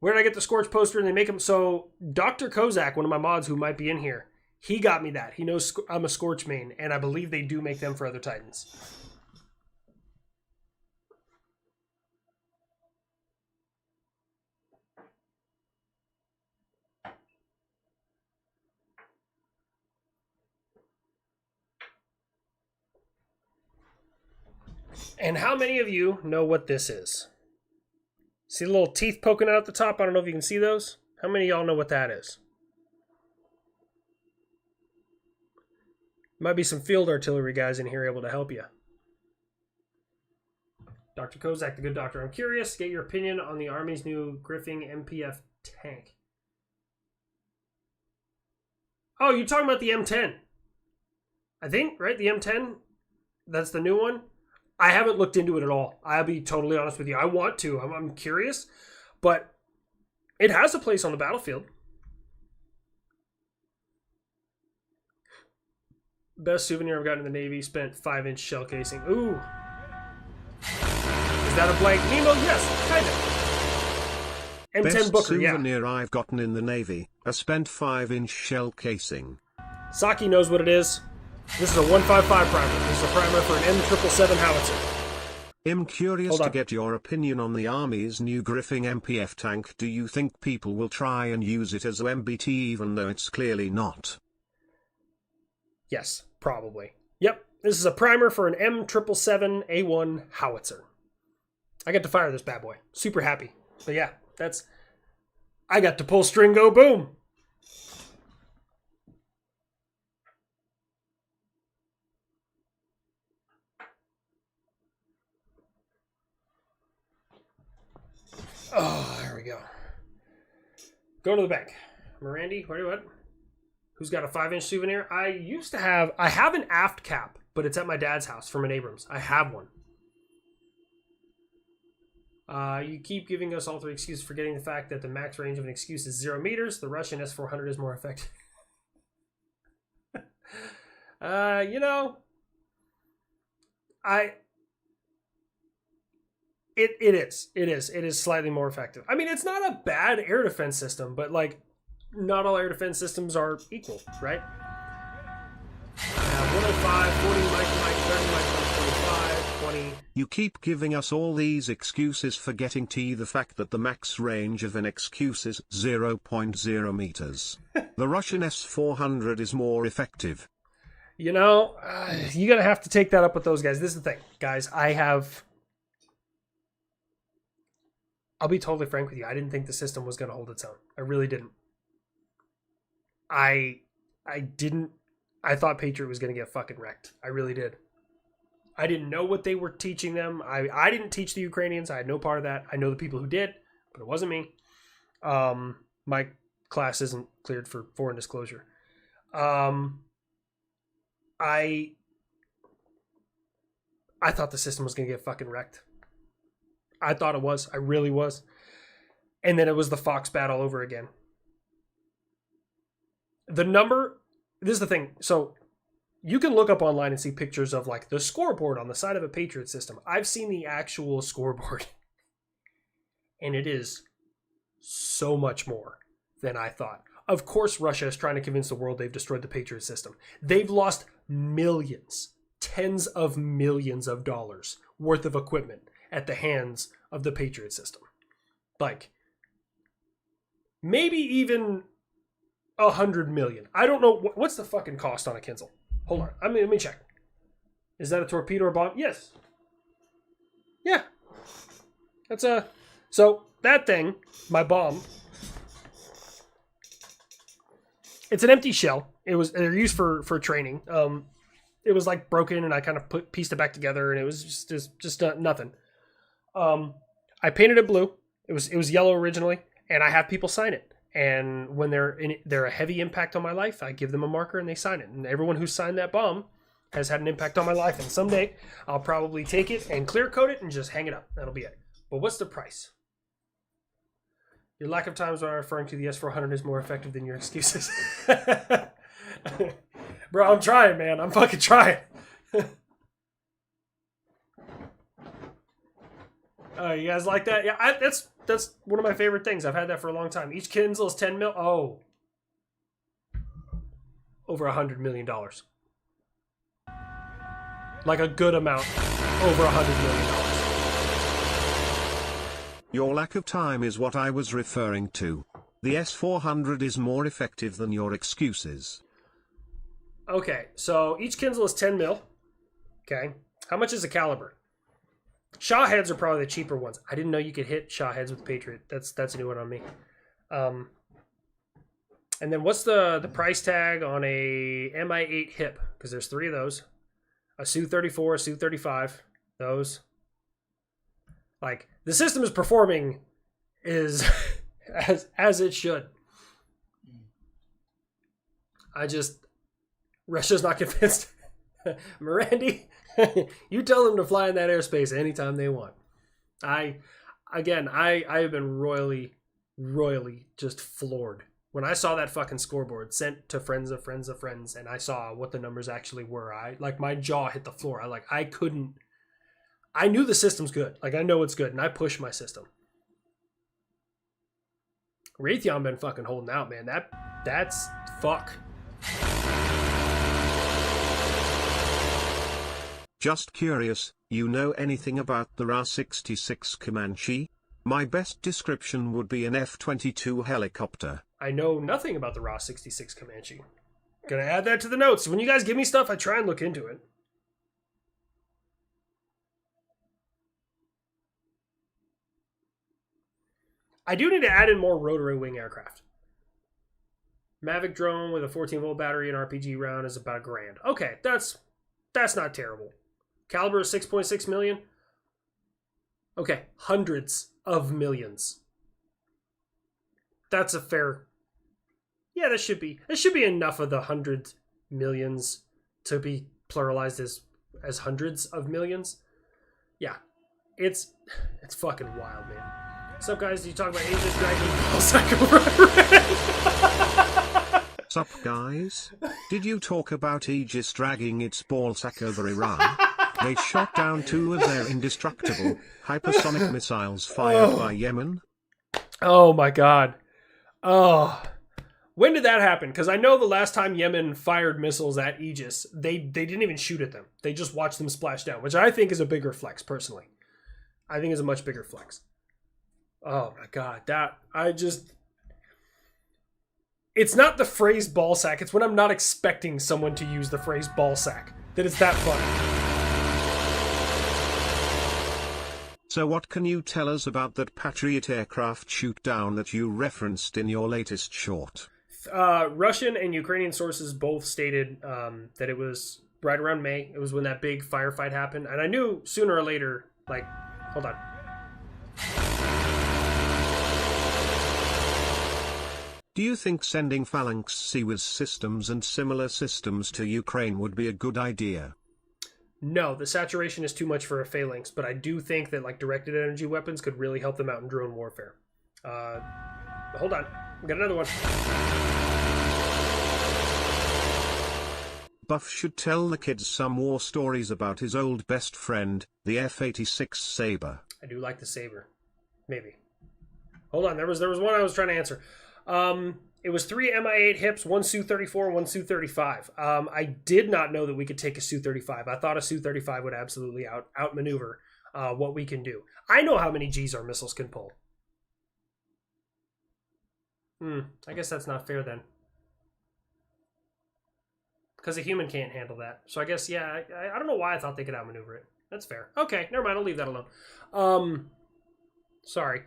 Where did I get the Scorch poster? And they make them. So Dr. Kozak, one of my mods who might be in here, he got me that. He knows I'm a Scorch main, and I believe they do make them for other Titans. And how many of you know what this is? See the little teeth poking out the top? I don't know if you can see those. How many of y'all know what that is? Might be some field artillery guys in here able to help you. Dr. Kozak, the good doctor. I'm curious, get your opinion on the Army's new Griffin MPF tank. Oh, you're talking about the M10. I think, right? The M10? That's the new one? I haven't looked into it at all. I'll be totally honest with you. I want to. I'm curious. But it has a place on the battlefield. Best souvenir I've gotten in the Navy. Spent 5-inch shell casing. Ooh. Is that a blank Nemo? Yes, kind of. M10 Best Booker, yeah. souvenir I've gotten in the Navy. A spent 5-inch shell casing. Saki knows what it is. This is a 155 primer. This is a primer for an M777 howitzer. I'm curious to get your opinion on the Army's new Griffin MPF tank. Do you think people will try and use it as MBT even though it's clearly not? Yes, probably. Yep, this is a primer for an M777A1 howitzer. I got to fire this bad boy. Super happy. But yeah, that's... I got to pull string, go boom. Oh, there we go. Go to the bank. Mirandy, what? Who's got a 5-inch souvenir? I have an aft cap, but it's at my dad's house from an Abrams. I have one. You keep giving us all 3 excuses, forgetting the fact that the max range of an excuse is 0 meters. The Russian S-400 is more effective. It is slightly more effective. I mean, it's not a bad air defense system, but like, not all air defense systems are equal, right? 105, 40 mic, 30 mic, 45, 20. You keep giving us all these excuses, forgetting the fact that the max range of an excuse is 0.0 meters. The Russian S-400 is more effective. You're gonna have to take that up with those guys. This is the thing, guys. I'll be totally frank with you. I didn't think the system was going to hold its own. I really didn't. I didn't. I thought Patriot was going to get fucking wrecked. I really did. I didn't know what they were teaching them. I didn't teach the Ukrainians. I had no part of that. I know the people who did, but it wasn't me. My class isn't cleared for foreign disclosure. I thought the system was going to get fucking wrecked. I thought it was. I really was. And then it was the Fox bat all over again. The number, this is the thing. So you can look up online and see pictures of like the scoreboard on the side of a Patriot system. I've seen the actual scoreboard. And it is so much more than I thought. Of course, Russia is trying to convince the world they've destroyed the Patriot system. They've lost millions, tens of millions of dollars worth of equipment at the hands of the Patriot system. Like, maybe even 100 million. I don't know. What's the fucking cost on a Kinzel? Hold on. Let me check. Is that a torpedo or bomb? Yes. Yeah. That's a... So, that thing, my bomb, it's an empty shell. They're used for training. It was like broken and I kind of pieced it back together and it was just nothing. I painted it blue. It was yellow originally, and I have people sign it. And when they're a heavy impact on my life, I give them a marker and they sign it. And everyone who signed that bomb has had an impact on my life. And someday I'll probably take it and clear coat it and just hang it up. That'll be it. But what's the price? Your lack of time is what I'm referring to. The S400 is more effective than your excuses. Bro, I'm trying, man. I'm fucking trying. You guys like that? Yeah, that's one of my favorite things. I've had that for a long time. Each Kinzel is 10 mil. Oh. Over $100 million. Like a good amount. Over $100 million. Your lack of time is what I was referring to. The S400 is more effective than your excuses. Okay, so each Kinzel is 10 mil. Okay. How much is a caliber? Shaw heads are probably the cheaper ones. I didn't know you could hit Shaw heads with Patriot. That's a new one on me. And then what's the price tag on a Mi-8 hip? Because there's 3 of those. A Su-34, a Su-35. Those. Like, the system is performing as it should. Russia's not convinced. Morandi, you tell them to fly in that airspace anytime they want. I have been royally just floored. When I saw that fucking scoreboard sent to friends of friends of friends and I saw what the numbers actually were, my jaw hit the floor. I knew the system's good. Like, I know it's good, and I push my system. Raytheon been fucking holding out, man. That's fuck. Just curious, you know anything about the Ra-66 Comanche? My best description would be an F-22 helicopter. I know nothing about the Ra-66 Comanche. Gonna add that to the notes. When you guys give me stuff, I try and look into it. I do need to add in more rotary wing aircraft. Mavic drone with a 14-volt battery and RPG round is about $1,000. Okay, that's not terrible. Caliber is 6.6 million. Okay, hundreds of millions. That's a fair... Yeah, that should be enough of the hundred millions to be pluralized as hundreds of millions. Yeah, it's fucking wild, man. What's up, guys? Did you talk about Asia's dragging Sup, guys? Did you talk about Aegis dragging its ballsack over Iran? They shot down 2 of their indestructible hypersonic missiles fired by Yemen. Oh my god. Oh. When did that happen? Because I know the last time Yemen fired missiles at Aegis, they didn't even shoot at them. They just watched them splash down, which I think is a bigger flex, personally. I think is a much bigger flex. Oh my god, it's not the phrase ball sack, it's when I'm not expecting someone to use the phrase ball sack that it's that funny. So what can you tell us about that Patriot aircraft shoot-down that you referenced in your latest short? Russian and Ukrainian sources both stated that it was right around May. It was when that big firefight happened. And I knew sooner or later, like, hold on. Do you think sending Phalanx Seawiz systems and similar systems to Ukraine would be a good idea? No, the saturation is too much for a phalanx, but I do think that like directed energy weapons could really help them out in drone warfare. Hold on, we got another one. Buff should tell the kids some war stories about his old best friend, the F-86 Sabre. I do like the Sabre. Maybe. Hold on, there was one I was trying to answer. It was 3 Mi-8 hips, 1 Su-34, 1 Su-35. I did not know that we could take a Su-35. I thought a Su-35 would absolutely outmaneuver what we can do. I know how many Gs our missiles can pull. I guess that's not fair then. Because a human can't handle that. So I guess, yeah, I don't know why I thought they could outmaneuver it. That's fair. Okay, never mind, I'll leave that alone. Sorry.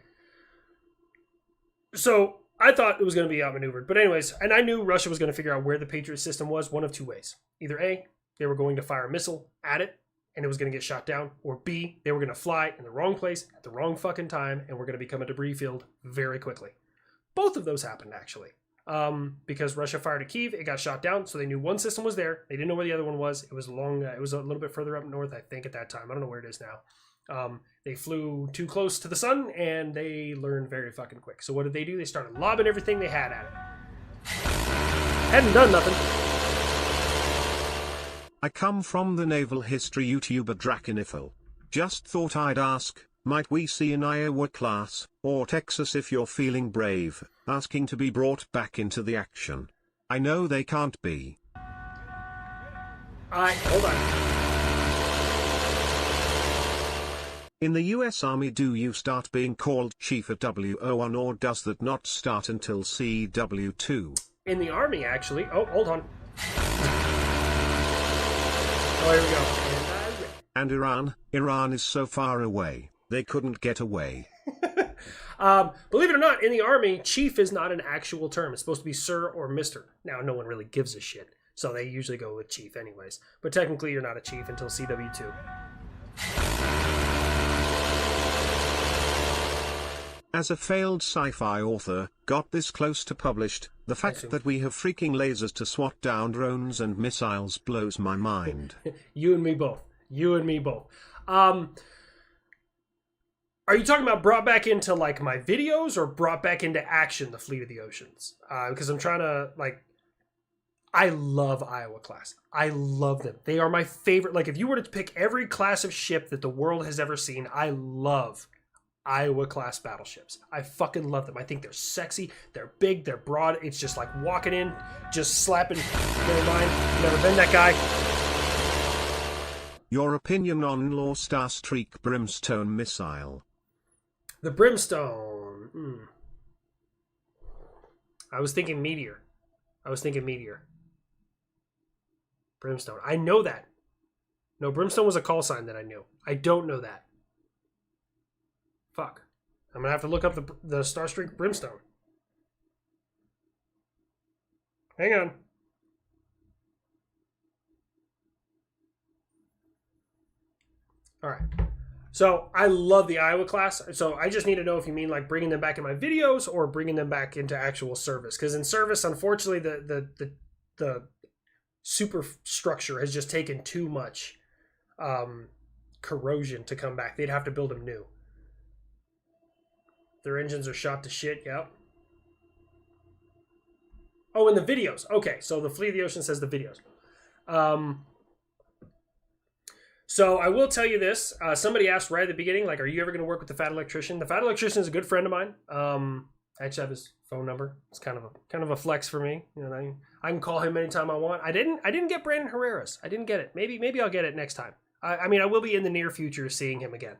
So I thought it was going to be outmaneuvered. But anyways, and I knew Russia was going to figure out where the Patriot system was one of two ways. Either A, they were going to fire a missile at it, and it was going to get shot down. Or B, they were going to fly in the wrong place at the wrong fucking time, and we're going to become a debris field very quickly. Both of those happened, actually. Because Russia fired at Kyiv, it got shot down, so they knew one system was there. They didn't know where the other one was. It was long. It was a little bit further up north, I think, at that time. I don't know where it is now. They flew too close to the sun, and they learned very fucking quick. So what did they do? They started lobbing everything they had at it. Hadn't done nothing. I come from the naval history YouTuber Drakenifel. Just thought I'd ask, might we see an Iowa class, or Texas if you're feeling brave, asking to be brought back into the action? I know they can't be. Hold on. In the US Army, do you start being called Chief at WO1, or does that not start until CW2? In the Army, actually. Oh, hold on. Oh, here we go. And Iran is so far away, they couldn't get away. Believe it or not, in the Army, Chief is not an actual term. It's supposed to be Sir or Mr. Now, no one really gives a shit, so they usually go with Chief anyways. But technically, you're not a Chief until CW2. As a failed sci-fi author, got this close to published, the fact that we have freaking lasers to swat down drones and missiles blows my mind. You and me both. You and me both. Are you talking about brought back into, like, my videos, or brought back into action, the Fleet of the Oceans? Because I'm trying to, like, I love Iowa class. I love them. They are my favorite. Like, if you were to pick every class of ship that the world has ever seen, I love Iowa class battleships. I fucking love them. I think they're sexy, they're big, they're broad. It's just like walking in, just slapping. Never mind, never been that guy. Your opinion on Law Starstreak Brimstone missile? The Brimstone. I was thinking Meteor. Brimstone. I know that. No, Brimstone was a call sign that I knew. I don't know that. Fuck. I'm going to have to look up the Starstreak Brimstone. Hang on. Alright. So, I love the Iowa class. So, I just need to know if you mean like bringing them back in my videos or bringing them back into actual service. Because in service, unfortunately, the superstructure has just taken too much corrosion to come back. They'd have to build them new. Their engines are shot to shit, yep. Oh, in the videos. Okay, so the Fleet of the Ocean says the videos. So I will tell you this. Somebody asked right at the beginning, like, are you ever going to work with the Fat Electrician? The Fat Electrician is a good friend of mine. I actually have his phone number. It's kind of a flex for me. You know, I can call him anytime I want. I didn't get Brandon Herrera's. I didn't get it. Maybe I'll get it next time. I mean, I will be in the near future seeing him again.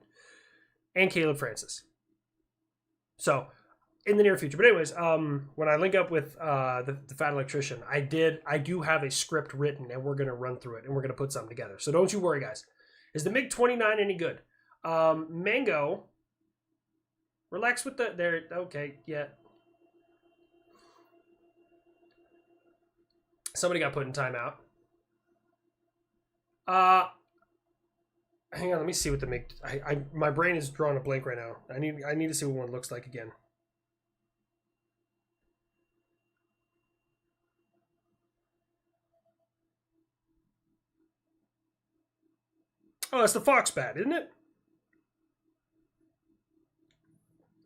And Caleb Francis. So, in the near future. But anyways, when I link up with the Fat Electrician, I do have a script written, and we're going to run through it, and we're going to put something together. So don't you worry, guys. Is the MiG-29 any good? Mango. Relax with the there. Okay, yeah. Somebody got put in timeout. Hang on, let me see what the make. My brain is drawing a blank right now. I need to see what one looks like again. Oh, it's the fox bat, isn't it?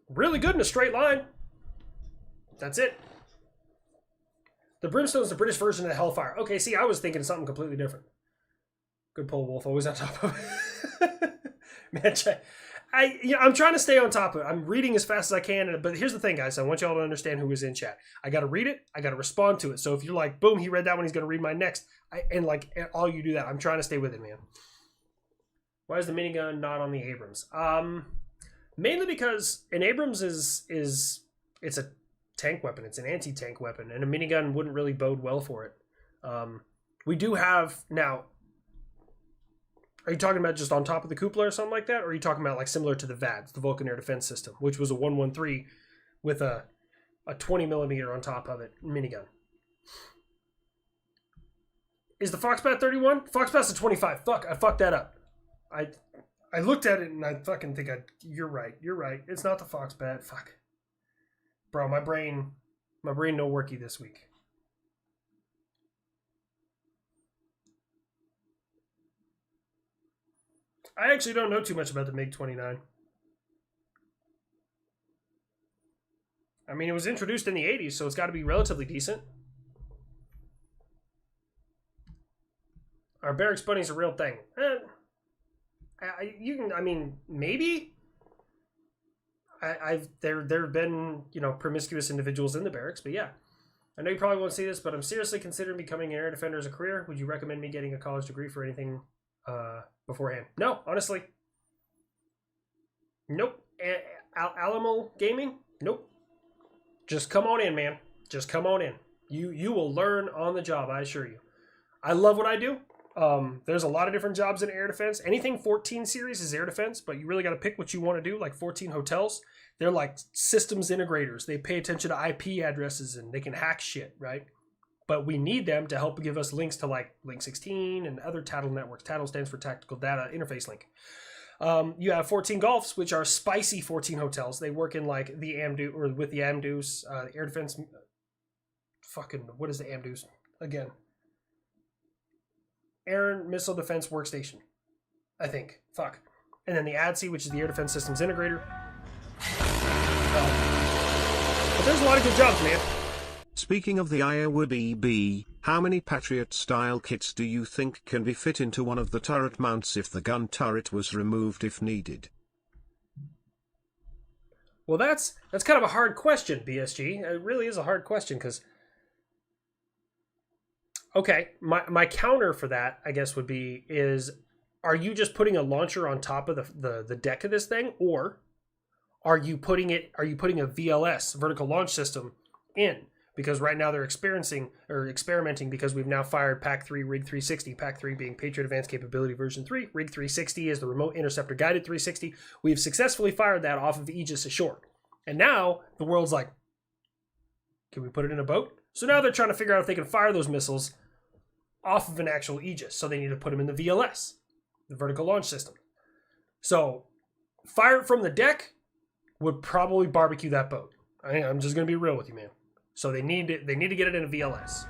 Really good in a straight line. That's it. The brimstone is the British version of the Hellfire. Okay, see, I was thinking something completely different. Good pull, Wolf. Always on top of it. Man, I'm trying to stay on top of it. I'm reading as fast as I can. But here's the thing, guys. I want y'all to understand who is in chat. I got to read it. I got to respond to it. So if you're like, boom, he read that one, he's going to read my next. All you do that. I'm trying to stay with it, man. Why is the minigun not on the Abrams? Mainly because an Abrams it's a tank weapon. It's an anti-tank weapon, and a minigun wouldn't really bode well for it. We do have now. Are you talking about just on top of the cupola or something like that, or are you talking about like similar to the VADS, the Vulcan Air Defense System, which was a 113 with a 20 millimeter on top of it minigun? Is the Foxbat 31? Foxbat's a 25. Fuck, I fucked that up. I looked at it and I fucking think you're right. You're right. It's not the Foxbat. Fuck. Bro, my brain no worky this week. I actually don't know too much about the MiG-29. I mean, it was introduced in the 80s, so it's got to be relatively decent. Are barracks bunnies a real thing? Maybe. There have been, promiscuous individuals in the barracks, but yeah. I know you probably won't see this, but I'm seriously considering becoming an air defender as a career. Would you recommend me getting a college degree for anything beforehand? No, honestly. Nope. Alamo Gaming? Nope. Just come on in, man. Just come on in. You will learn on the job, I assure you. I love what I do. There's a lot of different jobs in air defense. Anything 14 series is air defense, but you really got to pick what you want to do. Like 14 hotels, they're like systems integrators. They pay attention to IP addresses and they can hack shit, right? But we need them to help give us links to like Link 16 and other TATL networks. TATL stands for Tactical Data Interface Link. You have 14 Golfs, which are spicy 14 hotels. They work in like the AMDU or with the AMDUs, air defense. What is the AMDUs again? Air Missile Defense Workstation, I think. Fuck. And then the ADSI, which is the Air Defense Systems Integrator. But there's a lot of good jobs, man. Speaking of the Iowa BB, how many Patriot-style kits do you think can be fit into one of the turret mounts if the gun turret was removed if needed? Well, that's kind of a hard question, BSG. It really is a hard question because... Okay, my counter for that, I guess, would be are you just putting a launcher on top of the deck of this thing, or are you putting a VLS, vertical launch system, in? Because right now they're experimenting because we've now fired PAC 3 Rig 360, PAC 3 being Patriot Advanced Capability version 3, Rig 360 is the Remote Interceptor Guided 360. We've successfully fired that off of Aegis ashore. And now the world's like, can we put it in a boat? So now they're trying to figure out if they can fire those missiles off of an actual Aegis. So they need to put them in the VLS, the vertical launch system. So fire it from the deck would probably barbecue that boat. I'm just going to be real with you, man. So they need to get it in a VLS.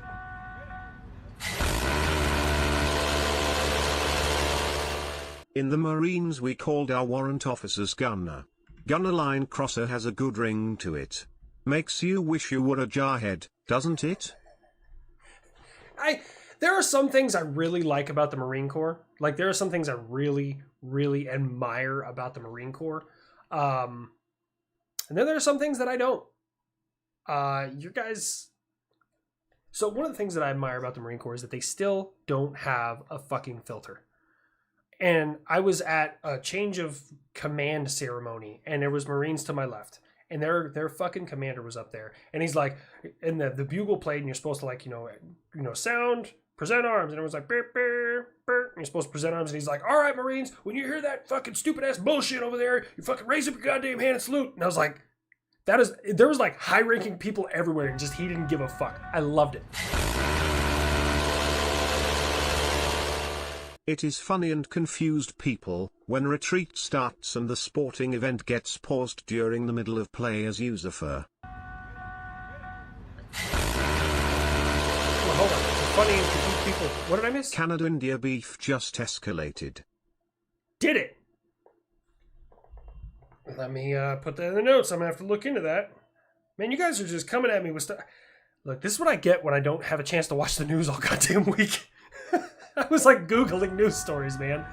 In the Marines we called our warrant officers gunner. Gunner line crosser has a good ring to it. Makes you wish you were a jarhead, doesn't it? There are some things I really like about the Marine Corps. Like, there are some things I really, really admire about the Marine Corps. And then there are some things that I don't. You guys... So one of the things that I admire about the Marine Corps is that they still don't have a fucking filter. And I was at a change of command ceremony, and there was Marines to my left. And their fucking commander was up there. And he's like, and the bugle played, and you're supposed to, like, sound, present arms. And everyone's like, burr, burr, burr. You're supposed to present arms, and he's like, all right, Marines, when you hear that fucking stupid-ass bullshit over there, you fucking raise up your goddamn hand and salute. And I was like, there was like high-ranking people everywhere, and just he didn't give a fuck. I loved it. It is funny and confused people when retreat starts and the sporting event gets paused during the middle of play as user fur. Well, hold on. It's funny and confused people. What did I miss? Canada-India beef just escalated. Did it? Let me put that in the notes. I'm going to have to look into that. Man, you guys are just coming at me with stuff. Look, this is what I get when I don't have a chance to watch the news all goddamn week. I was like Googling news stories, man.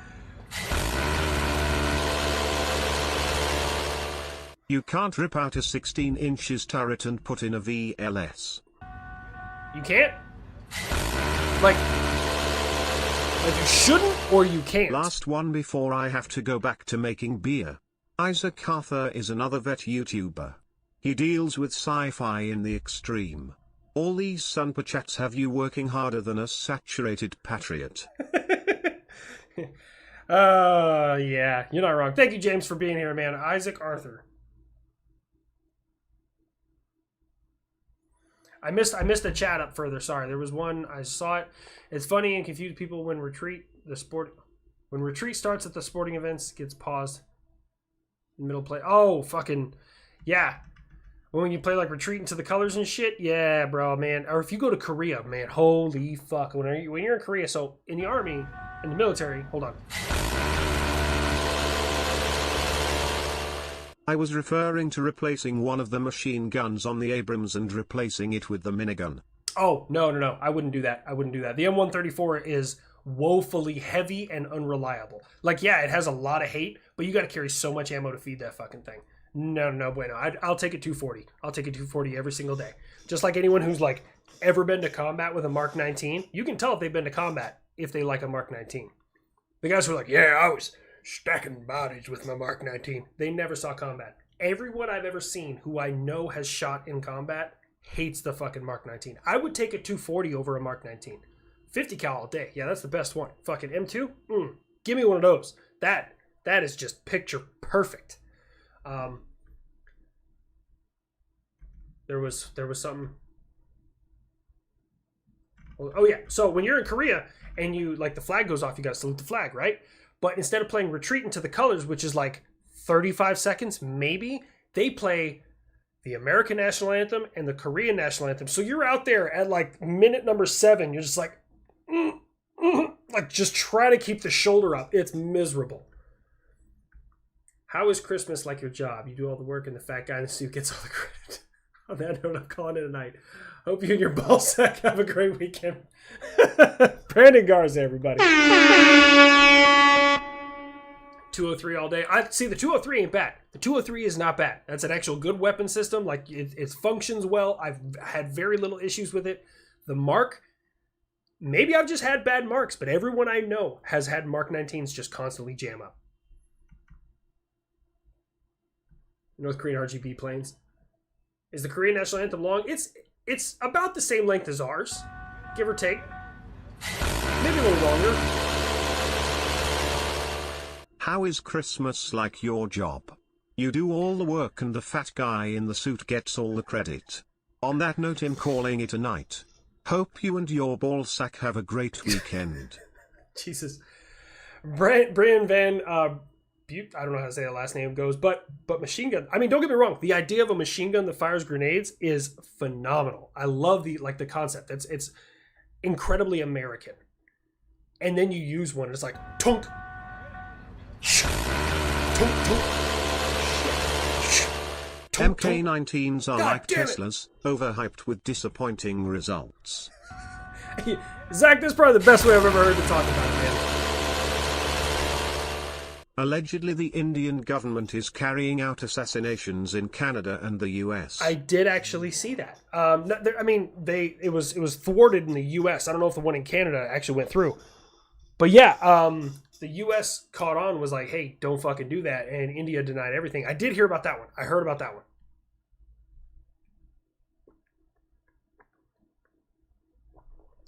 You can't rip out a 16 inches turret and put in a VLS. You can't? Like you shouldn't or you can't? Last one before I have to go back to making beer. Isaac Arthur is another vet YouTuber. He deals with sci-fi in the extreme. All these super chats have you working harder than a saturated Patriot. Yeah, you're not wrong. Thank you, James, for being here, man. Isaac Arthur. I missed the chat up further. Sorry, there was one. I saw it. It's funny and confused people when retreat starts at the sporting events gets paused in middle play. Oh, fucking yeah. When you play like retreat into the colors and shit, yeah, bro, man. Or if you go to Korea, man, holy fuck. When you're in Korea, so in the army, in the military, hold on. I was referring to replacing one of the machine guns on the Abrams and replacing it with the minigun. Oh, no. I wouldn't do that. The M134 is woefully heavy and unreliable. Like, yeah, it has a lot of hate, but you got to carry so much ammo to feed that fucking thing. No bueno. I'll take a 240. I'll take a 240 every single day. Just like anyone who's like ever been to combat with a Mark 19, you can tell if they've been to combat if they like a Mark 19. The guys who are like, yeah, I was stacking bodies with my Mark 19. They never saw combat. Everyone I've ever seen who I know has shot in combat hates the fucking Mark 19. I would take a 240 over a Mark 19. 50 cal all day. Yeah, that's the best one. Fucking M2? Give me one of those. That is just picture perfect. There was something. Oh yeah. So when you're in Korea and you like the flag goes off, you gotta salute the flag, right? But instead of playing retreat into the colors, which is like 35 seconds, maybe, they play the American national anthem and the Korean national anthem. So you're out there at like minute number 7. You're just like, like just try to keep the shoulder up. It's miserable. How is Christmas like your job? You do all the work and the fat guy in the suit gets all the credit. On that note, I'm calling it a night. Hope you and your ballsack have a great weekend. Brandon Garza, everybody. 203 all day. See, the 203 ain't bad. The 203 is not bad. That's an actual good weapon system. Like, it functions well. I've had very little issues with it. The Mark, maybe I've just had bad Marks, but everyone I know has had Mark 19s just constantly jam up. North Korean RGB planes. Is the Korean national anthem long? It's about the same length as ours, give or take. Maybe a little longer. How is Christmas like your job? You do all the work and the fat guy in the suit gets all the credit. On that note, I'm calling it a night. Hope you and your ballsack have a great weekend. Jesus. Brian Van Butte, I don't know how to say the last name goes, but machine gun. I mean, don't get me wrong. The idea of a machine gun that fires grenades is phenomenal. I love the concept. It's incredibly American. And then you use one, and it's like tunk, MK19s are like Teslas, overhyped with disappointing results. Zach, this is probably the best way I've ever heard to talk about it, man. Allegedly, the Indian government is carrying out assassinations in Canada and the US. I did actually see that. It was thwarted in the US. I don't know if the one in Canada actually went through. But yeah, the US caught on, was like, hey, don't fucking do that. And India denied everything. I did hear about that one. I heard about that one.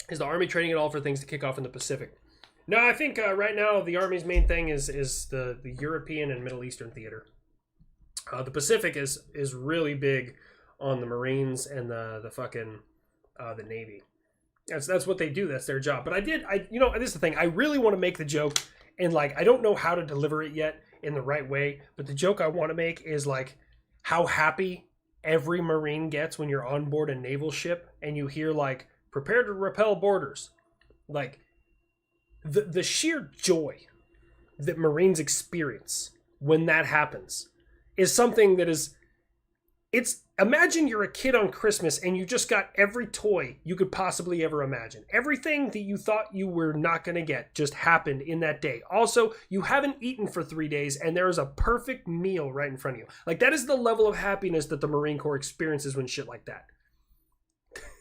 Is the Army training at all for things to kick off in the Pacific? No, I think right now the Army's main thing is the European and Middle Eastern theater. The Pacific is really big on the Marines and the fucking the Navy. That's what they do. That's their job. But this is the thing. I really want to make the joke, and like I don't know how to deliver it yet in the right way. But the joke I want to make is like how happy every Marine gets when you're on board a naval ship and you hear like "prepare to repel boarders," like the sheer joy that Marines experience when that happens is something that is. Imagine you're a kid on Christmas and you just got every toy you could possibly ever imagine. Everything that you thought you were not going to get just happened in that day. Also, you haven't eaten for 3 days and there is a perfect meal right in front of you. Like, that is the level of happiness that the Marine Corps experiences when shit like that.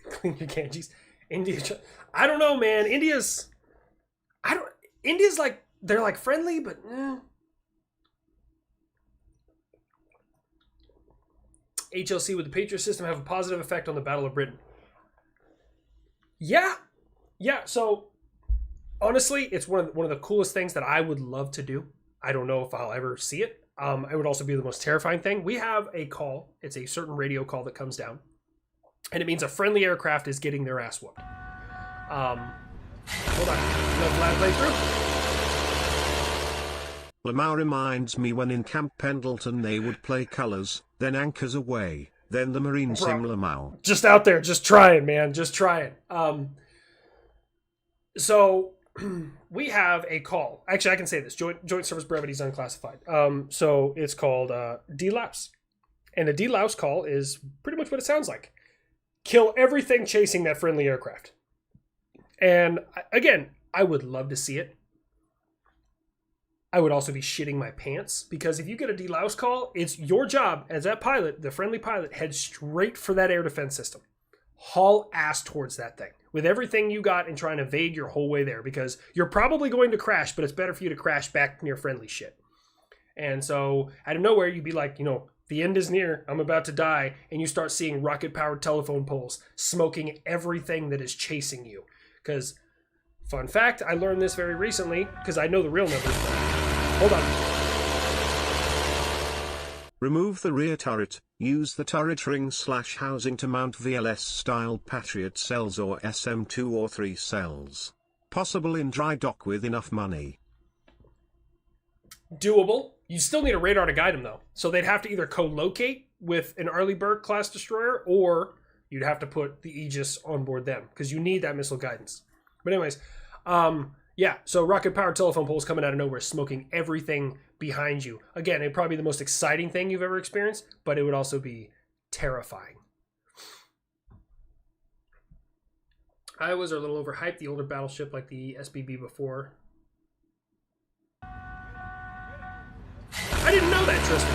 Clean your Ganges. India, I don't know, man. India's like, they're like friendly, but HLC with the Patriot system have a positive effect on the Battle of Britain. Yeah. So honestly, it's one of the coolest things that I would love to do. I don't know if I'll ever see it. It would also be the most terrifying thing. We have a call. It's a certain radio call that comes down, and it means a friendly aircraft is getting their ass whooped. Hold on. Let Vlad play through. Lamau reminds me when in Camp Pendleton they would play colors, then anchors away, then the Marines sing Lamau. Just out there, just trying, man, just trying. So we have a call. Actually, I can say this. Joint Service Brevity is unclassified. So it's called D-Louse. And a D-Louse call is pretty much what it sounds like. Kill everything chasing that friendly aircraft. And again, I would love to see it. I would also be shitting my pants because if you get a D-Louse call, it's your job as that pilot, the friendly pilot, head straight for that air defense system. Haul ass towards that thing with everything you got and try and evade your whole way there because you're probably going to crash, but it's better for you to crash back near friendly shit. And so out of nowhere, you'd be like, the end is near. I'm about to die. And you start seeing rocket-powered telephone poles smoking everything that is chasing you. Because, fun fact, I learned this very recently because I know the real numbers. Hold on. Remove the rear turret. Use the turret ring/housing to mount VLS-style Patriot cells or SM2 or 3 cells. Possible in dry dock with enough money. Doable. You still need a radar to guide them, though. So they'd have to either co-locate with an Arleigh class destroyer, or you'd have to put the Aegis on board them, because you need that missile guidance. But anyways, so rocket-powered telephone poles coming out of nowhere, smoking everything behind you. Again, it'd probably be the most exciting thing you've ever experienced, but it would also be terrifying. Iowas are a little overhyped. The older battleship like the SBB before. I didn't know that, Tristan.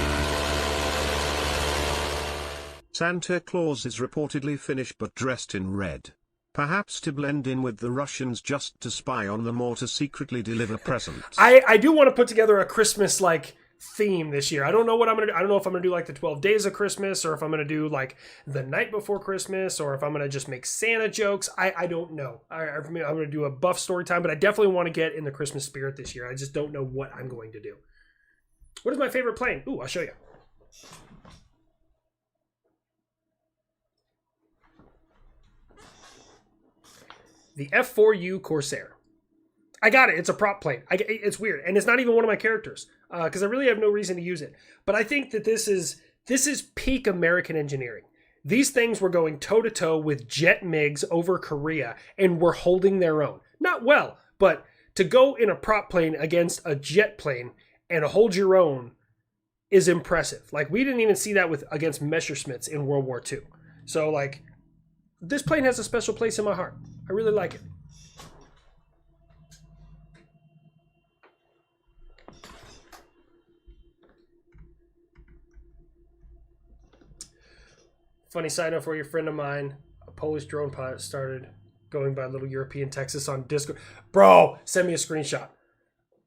Santa Claus is reportedly Finnish but dressed in red. Perhaps to blend in with the Russians, just to spy on them or to secretly deliver presents. I do want to put together a Christmas like theme this year. I don't know what I'm gonna do. I don't know if I'm gonna do like the 12 days of Christmas, or if I'm gonna do like the night before Christmas, or if I'm gonna just make Santa jokes. I don't know. I'm gonna do a buff story time, but I definitely want to get in the Christmas spirit this year. I just don't know what I'm going to do. What is my favorite plane? Ooh, I'll show you. The F4U Corsair. I got it. It's a prop plane. It's weird. And it's not even one of my characters because I really have no reason to use it. But I think that this is peak American engineering. These things were going toe-to-toe with jet MiGs over Korea and were holding their own. Not well, but to go in a prop plane against a jet plane and hold your own is impressive. Like, we didn't even see that against Messerschmitts in World War II. So, like, this plane has a special place in my heart. I really like it. Funny side note for your friend of mine, a Polish drone pilot started going by Little European Texas on Discord. Bro, send me a screenshot.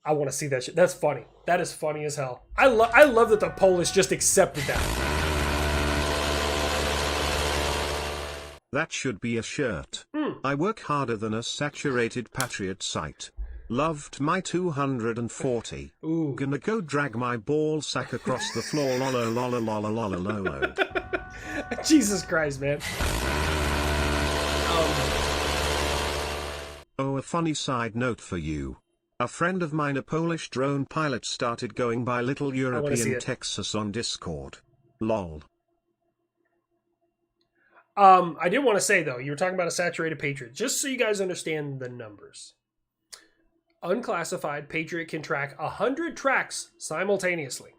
I want to see that shit. That's funny. That is funny as hell. I love that the Polish just accepted that. That should be a shirt. I work harder than a saturated Patriot site. Loved my 240. Ooh. Gonna go drag my ball sack across the floor. Lolo lolo lolo lolo lolo. Jesus Christ, man. Oh, a funny side note for you. A friend of mine, a Polish drone pilot, started going by Little European Texas on Discord. Lol. I did want to say, though, you were talking about a saturated Patriot. Just so you guys understand the numbers. Unclassified Patriot can track 100 tracks simultaneously.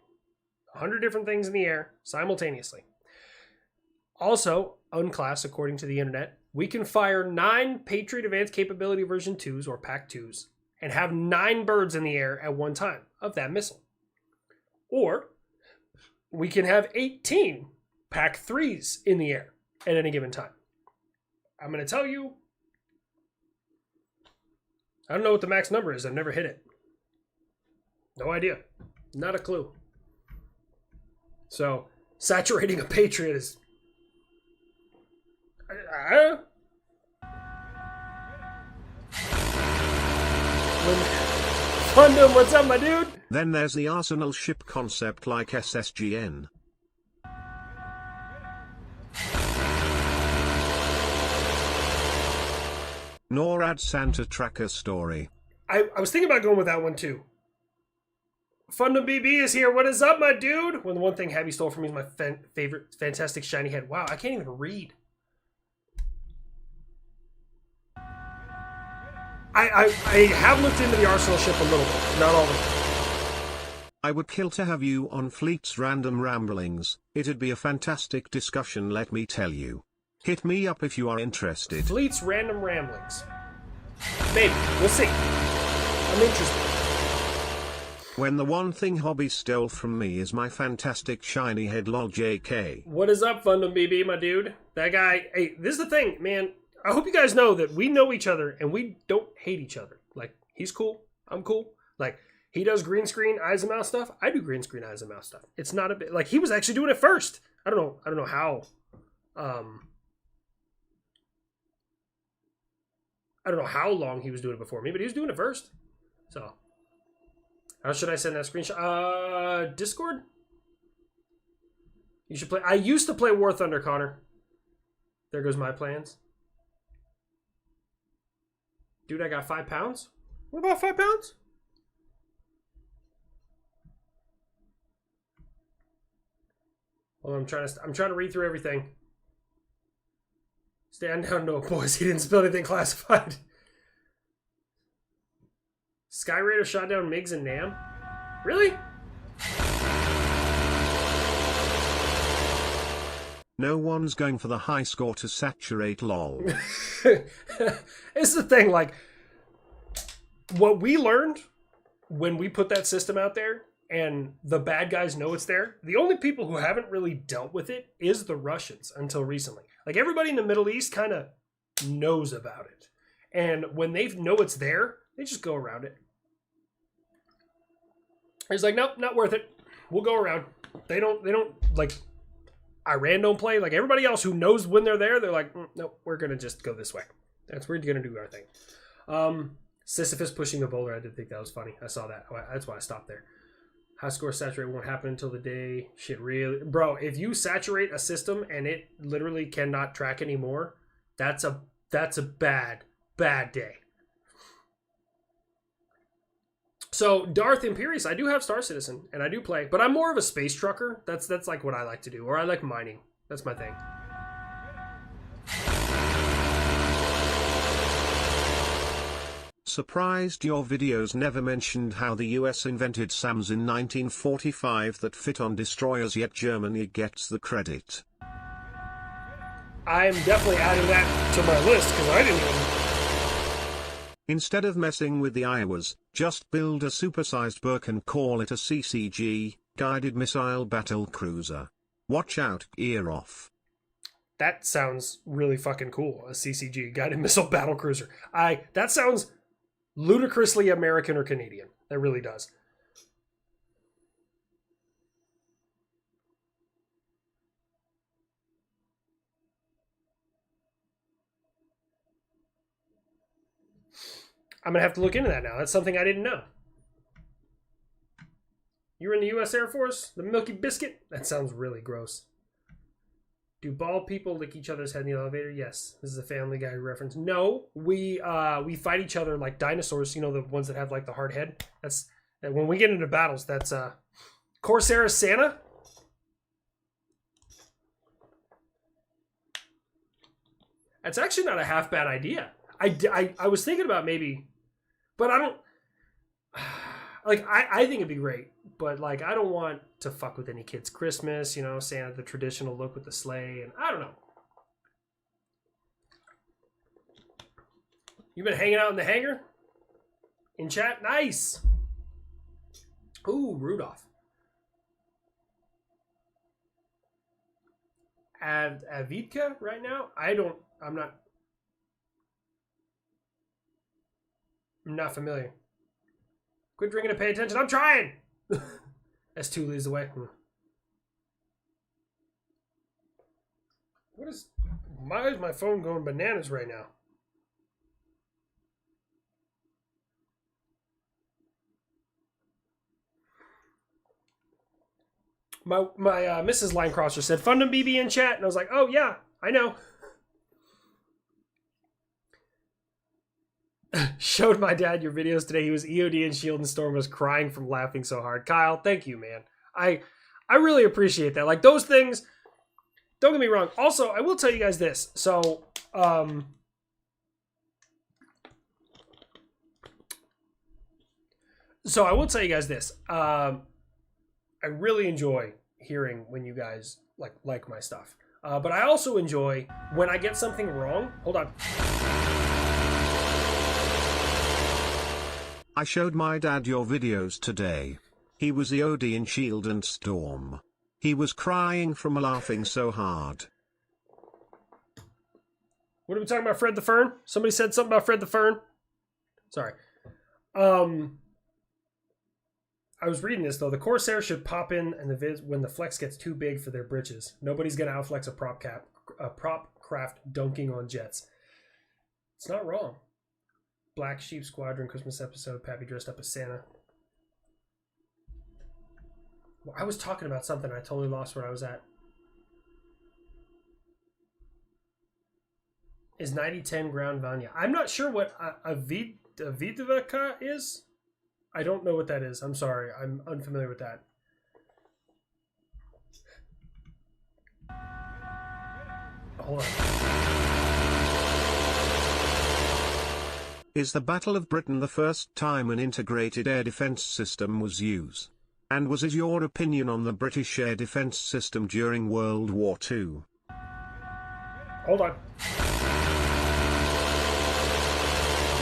100 different things in the air simultaneously. Also, unclass, according to the internet, we can fire 9 Patriot Advanced Capability version 2s or PAC 2s and have 9 birds in the air at one time of that missile. Or we can have 18 PAC 3s in the air at any given time. I'm going to tell you, I don't know what the max number is. I've never hit it. No idea. Not a clue. So, saturating a Patriot is... Fundum, what's up, my dude? Then there's the arsenal ship concept like SSGN. NORAD Santa tracker story. I was thinking about going with that one too. Fundum BB is here. What is up, my dude? When the one thing Habby stole from me is my favorite fantastic shiny head. Wow, I can't even read. I have looked into the arsenal ship a little bit, not all of it. I would kill to have you on Fleet's Random Ramblings. It'd be a fantastic discussion, let me tell you. Hit me up if you are interested. Fleet's Random Ramblings. Maybe. We'll see. I'm interested. When the one thing hobby stole from me is my fantastic shiny head, lol JK. What is up, Fundum BB, my dude? That guy, hey, this is the thing, man. I hope you guys know that we know each other and we don't hate each other. Like, he's cool. I'm cool. Like, he does green screen, eyes and mouth stuff. I do green screen, eyes and mouth stuff. It's not a bit, like, he was actually doing it first. I don't know how, I don't know how long he was doing it before me, but he was doing it first. So, how should I send that screenshot? Discord? You should play. I used to play War Thunder, Connor. There goes my plans. Dude, I got 5 pounds. What about 5 pounds? Well, I'm trying to read through everything. Stand down, no boys. He didn't spill anything classified. Sky Raider shot down Migs and Nam. Really? No one's going for the high score to saturate, lol. It's the thing, like, what we learned when we put that system out there and the bad guys know it's there, the only people who haven't really dealt with it is the Russians until recently. Like, everybody in the Middle East kind of knows about it. And when they know it's there, they just go around it. It's like, nope, not worth it. We'll go around. They don't, like, Iran don't play. Like, everybody else who knows when they're there, they're like, nope, we're going to just go this way. We're going to do our thing. Sisyphus pushing the boulder. I did think that was funny. I saw that. That's why I stopped there. High score saturate won't happen until the day. Shit, really? Bro, if you saturate a system and it literally cannot track anymore, that's a bad day. So, Darth Imperius, I do have Star Citizen, and I do play, but I'm more of a space trucker. That's like what I like to do, or I like mining. That's my thing. Surprised your videos never mentioned how the US invented SAMs in 1945 that fit on destroyers, yet Germany gets the credit. I'm definitely adding that to my list, because I didn't even... Instead of messing with the Iowas, just build a supersized Burke and call it a CCG, Guided Missile Battle Cruiser. Watch out, ear off. That sounds really fucking cool, a CCG, Guided Missile Battle Cruiser. That sounds ludicrously American or Canadian. That really does. I'm going to have to look into that now. That's something I didn't know. You were in the U.S. Air Force? The Milky Biscuit? That sounds really gross. Do bald people lick each other's head in the elevator? Yes. This is a Family Guy reference. No, we fight each other like dinosaurs. You know, the ones that have like the hard head? That's when we get into battles, that's Corsair Santa. That's actually not a half bad idea. I was thinking about maybe, but I don't, like, I think it'd be great, but like, I don't want to fuck with any kids' Christmas, you know, Santa, the traditional look with the sleigh, and I don't know. You've been hanging out in the hangar? In chat? Nice! Ooh, Rudolph. Avidka right now? I'm not familiar. Quit drinking and pay attention. I'm trying! S2 leads the way. Why is my phone going bananas right now? My Mrs. Linecrosser said, Fundum BB in chat. And I was like, oh, yeah, I know. Showed my dad your videos today. He was EOD in Shield and Storm, was crying from laughing so hard. Kyle, thank you, man. I really appreciate that. Like, those things, don't get me wrong. Also, I will tell you guys this. So, I will tell you guys this. I really enjoy hearing when you guys like my stuff. But I also enjoy when I get something wrong. Hold on. I showed my dad your videos today. He was EOD in Shield and Storm. He was crying from laughing so hard. What are we talking about, Fred the Fern? Somebody said something about Fred the Fern. Sorry. I was reading this, though. The Corsair should pop in the vids when the flex gets too big for their britches. Nobody's going to outflex a prop craft dunking on jets. It's not wrong. Black Sheep Squadron Christmas episode. Pappy dressed up as Santa. Well, I was talking about something. I totally lost where I was at. Is 9010 ground Vanya? I'm not sure what a Vidvaka is. I don't know what that is. I'm sorry. I'm unfamiliar with that. Hold on. Is the Battle of Britain the first time an integrated air defense system was used? And was it your opinion on the British air defense system during World War II? Hold on. You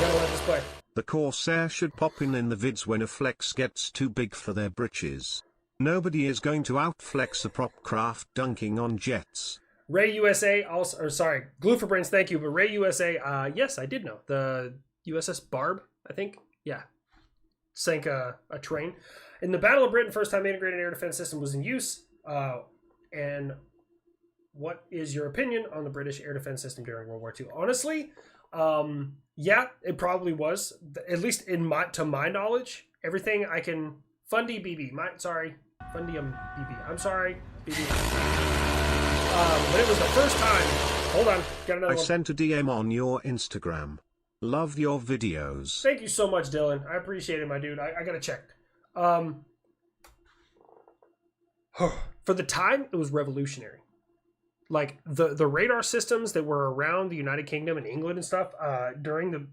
gotta let this play. The Corsair should pop in the vids when a flex gets too big for their britches. Nobody is going to outflex a prop craft dunking on jets. Ray USA also, or sorry, Glue for Brains, thank you, but Ray USA, yes, I did know. The USS Barb, I think, yeah, sank a train. In the Battle of Britain, first time integrated air defense system was in use. And what is your opinion on the British air defense system during World War II? Honestly, yeah, it probably was. At least to my knowledge, everything I can. Fundy BB, Fundium BB. I'm sorry, BB. But it was the first time. Hold on, got another one. I sent a DM on your Instagram. Love your videos. Thank you so much, Dylan. I appreciate it, my dude. I gotta check. For the time, it was revolutionary. Like the radar systems that were around the United Kingdom and England and stuff during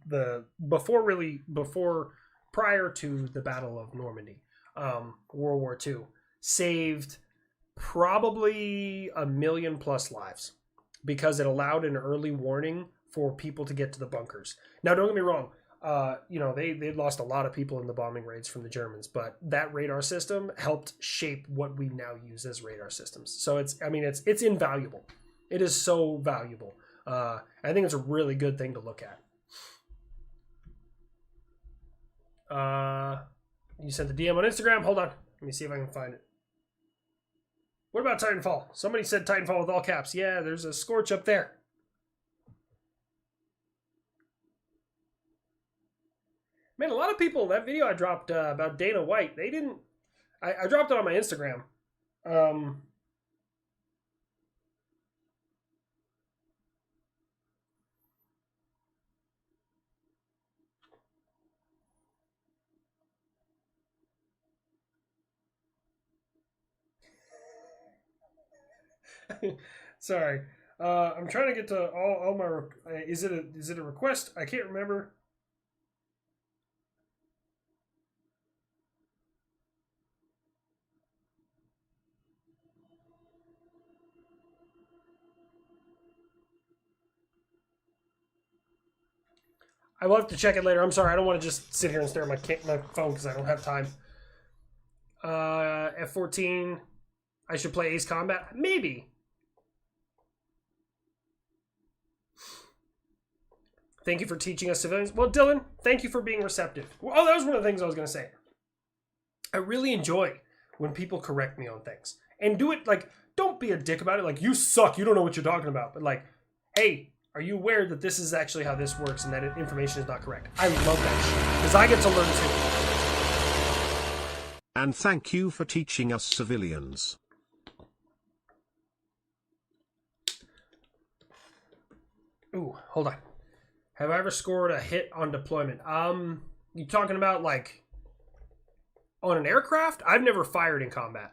prior to the Battle of Normandy, World War II, saved probably 1 million plus lives because it allowed an early warning for people to get to the bunkers. Now, don't get me wrong. They lost a lot of people in the bombing raids from the Germans, but that radar system helped shape what we now use as radar systems. So it's invaluable. It is so valuable. I think it's a really good thing to look at. You sent the DM on Instagram. Hold on. Let me see if I can find it. What about Titanfall? Somebody said Titanfall with all caps. Yeah, there's a Scorch up there. Man, a lot of people, that video I dropped about Dana White, they didn't... I dropped it on my Instagram. Sorry. I'm trying to get to all my... Is it a request? I can't remember. I will have to check it later. I'm sorry. I don't want to just sit here and stare at my phone because I don't have time. F-14. I should play Ace Combat? Maybe. Thank you for teaching us civilians. Well, Dylan, thank you for being receptive. Oh, that was one of the things I was going to say. I really enjoy when people correct me on things. And do it, like, don't be a dick about it. Like, you suck. You don't know what you're talking about. But, like, hey, are you aware that this is actually how this works and that information is not correct? I love that shit. Because I get to learn too. And thank you for teaching us civilians. Ooh, hold on. Have I ever scored a hit on deployment? You talking about, like, on an aircraft? I've never fired in combat.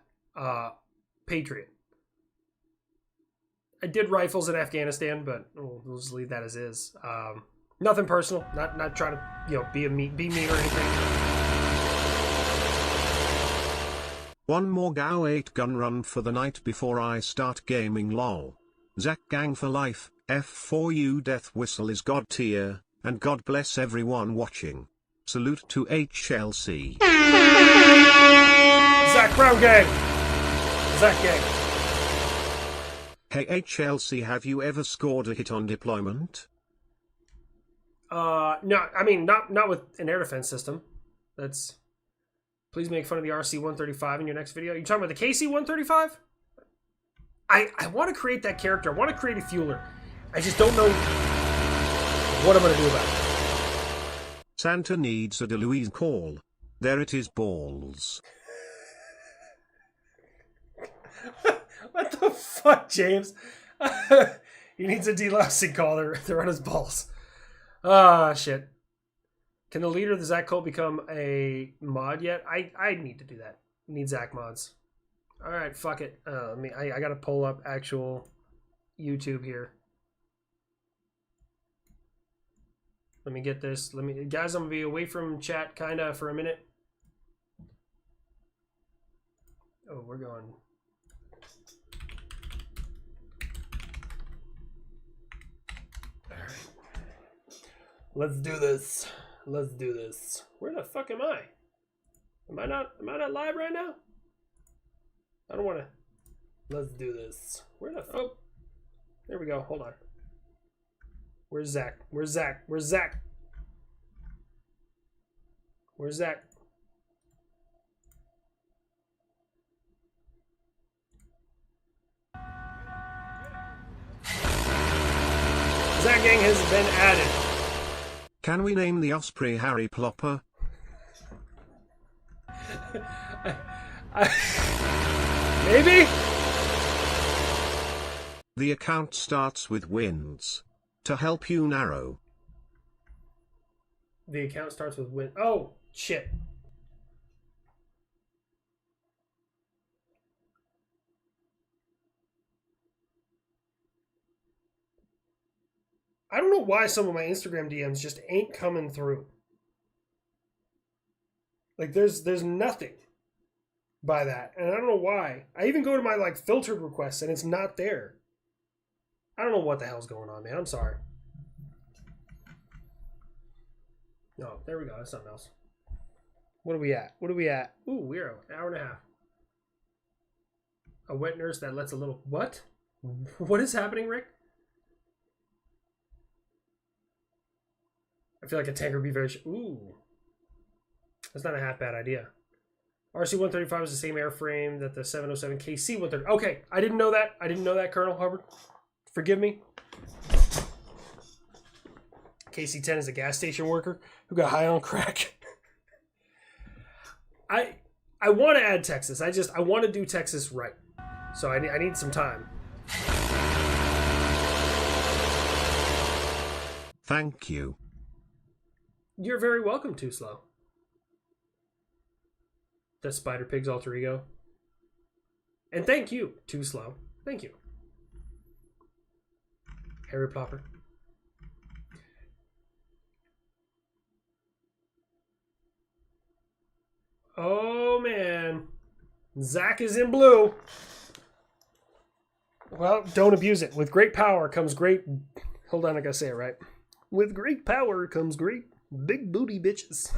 Patriot. I did rifles in Afghanistan, but we'll just leave that as is. Nothing personal. Not trying to, be me or anything. One more GAU 8 gun run for the night before I start gaming lol. Zach gang for life, F4U death whistle is god tier, and God bless everyone watching. Salute to HLC. Zach Brown gang! Zach gang. Hey HLC, have you ever scored a hit on deployment? No, I mean, not with an air defense system. That's... Please make fun of the RC-135 in your next video. You talking about the KC-135? I want to create that character. I want to create a fueler. I just don't know what I'm going to do about it. Santa needs a DeLuise call. There it is, balls. What the fuck, James? He needs a delousing call. They're on his balls. Ah, shit. Can the leader of the Zach cult become a mod yet? I need to do that. Need Zach mods. All right, fuck it. I gotta pull up actual YouTube here. Let me get this. Guys, I'm gonna be away from chat kinda for a minute. Oh, we're going. All right. Let's do this. Let's do this. Where the fuck am I? Am I not live right now? I don't want to. Let's do this. Where the fuck? Oh, there we go. Hold on. Where's Zach? Where's Zach? Where's Zach? Where's Zach? Zach gang has been added. Can we name the Osprey Harry Plopper? Maybe? The account starts with wins. To help you narrow. The account starts with win. Oh, shit. I don't know why some of my Instagram DMs just ain't coming through. Like, there's nothing by that. And I don't know why. I even go to my, like, filtered requests and it's not there. I don't know what the hell's going on, man. I'm sorry. No, there we go. That's something else. What are we at? What are we at? Ooh, we're an hour and a half. A wet nurse that lets a little... What? What is happening, Rick? I feel like a tanker would be very... Ooh. That's not a half bad idea. RC-135 is the same airframe that the 707 KC-130... Okay, I didn't know that. I didn't know that, Colonel Hubbard. Forgive me. KC-10 is a gas station worker who got high on crack. I want to add Texas. I want to do Texas right. So I need some time. Thank you. You're very welcome, Too Slow. That's Spider Pig's alter ego. And thank you, Too Slow. Thank you. Harry Plopper. Oh, man. Zach is in blue. Well, don't abuse it. With great power comes great... Hold on, I gotta say it right. With great power comes great big booty bitches.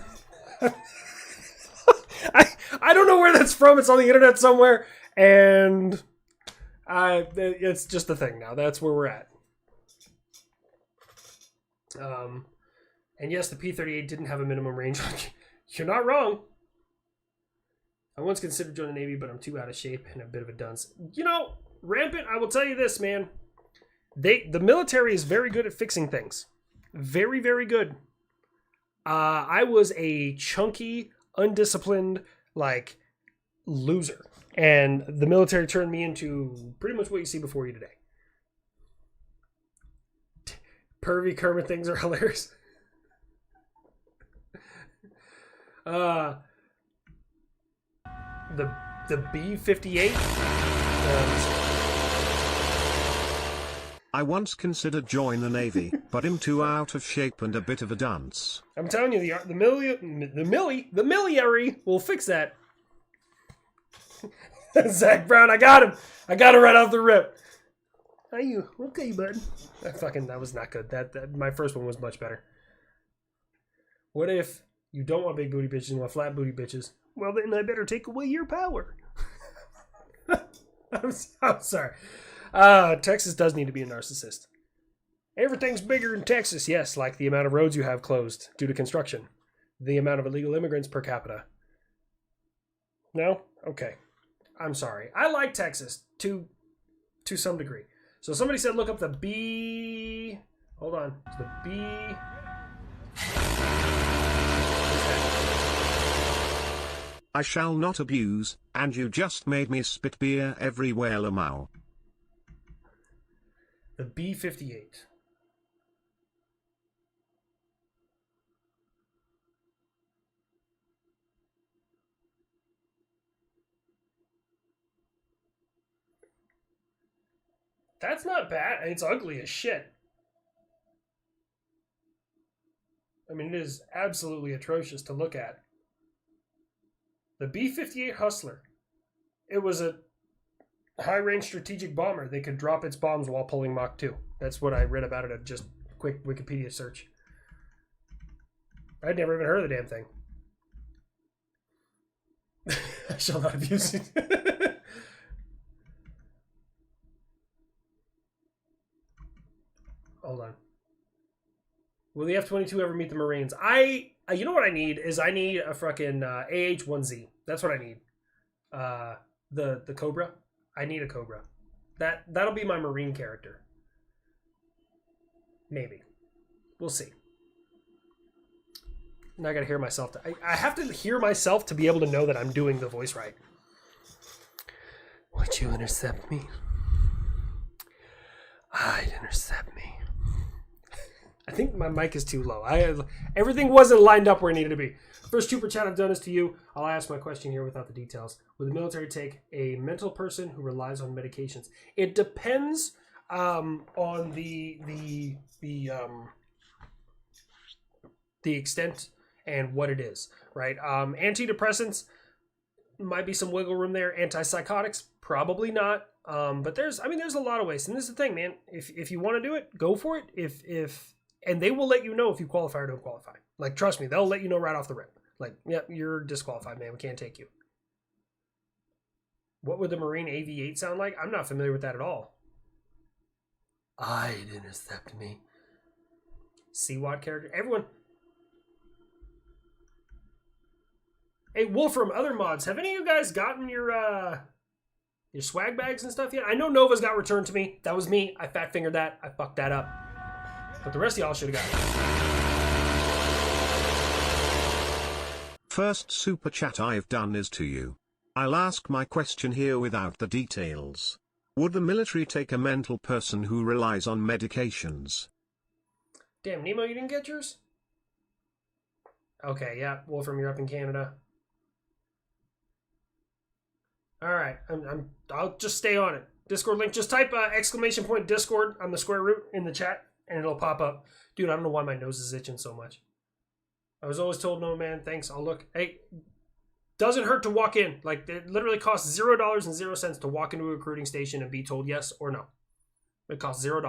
I don't know where that's from. It's on the internet somewhere. And it's just a thing now. That's where we're at. And yes, the P-38 didn't have a minimum range. You're not wrong. I once considered joining the Navy, but I'm too out of shape and a bit of a dunce. You know, Rampant, I will tell you this, man. The military is very good at fixing things. Very, very good. I was a chunky, undisciplined, like, loser. And the military turned me into pretty much what you see before you today. Pervy Kermit things are hilarious. The B-58. I once considered join the Navy, but I'm too out of shape and a bit of a dunce. I'm telling you, the military will fix that. Zach Brown, I got him. I got it right off the rip. Are you okay, bud? That was not good. That my first one was much better. What if you don't want big booty bitches and want flat booty bitches? Well, then I better take away your power. I'm sorry. Texas does need to be a narcissist. Everything's bigger in Texas, yes, like the amount of roads you have closed due to construction. The amount of illegal immigrants per capita. No? Okay. I'm sorry. I like Texas to some degree. So somebody said look up the B... Hold on. The B... I shall not abuse, and you just made me spit beer everywhere, Lamau. The B-58. That's not bad. It's ugly as shit. I mean, it is absolutely atrocious to look at. The B-58 Hustler. It was a high-range strategic bomber. They could drop its bombs while pulling Mach 2. That's what I read about it at just quick Wikipedia search. I'd never even heard of the damn thing. I shall not abuse it. Hold on. Will the F-22 ever meet the Marines? You know what I need is I need a fucking AH-1Z. That's what I need. The Cobra. I need a Cobra. That'll be my Marine character. Maybe. We'll see. Now I gotta hear myself. I have to hear myself to be able to know that I'm doing the voice right. Would you intercept me? I'd intercept me. I think my mic is too low. Everything wasn't lined up where it needed to be. First super chat I've done is to you. I'll ask my question here without the details. Would the military take a mental person who relies on medications? It depends on the extent and what it is, right? Antidepressants might be some wiggle room there. Antipsychotics, probably not. But there's a lot of ways. And this is the thing, man. If you want to do it, go for it. And they will let you know if you qualify or don't qualify. Like, trust me, they'll let you know right off the rip. Like, yep, you're disqualified, man. We can't take you. What would the Marine AV-8 sound like? I'm not familiar with that at all. I'd intercept me. CWAT character. Everyone. Hey, Wolfram, other mods, have any of you guys gotten your swag bags and stuff yet? I know Nova's got returned to me. That was me. I fat fingered that. I fucked that up. But the rest of y'all should have got it. first super chat I've done is to you. I'll ask my question here without the details. Would the military take a mental person who relies on medications? Damn, Nemo, you didn't get yours? Okay, yeah, Wolfram, you're up in Canada. All right, I'll just stay on it. Discord link, just type exclamation point Discord on the square root in the chat, and it'll pop up. Dude, I don't know why my nose is itching so much. I was always told, no, man, thanks, I'll look. Hey, doesn't hurt to walk in. Like, it literally costs $0.00 to walk into a recruiting station and be told yes or no. It costs $0.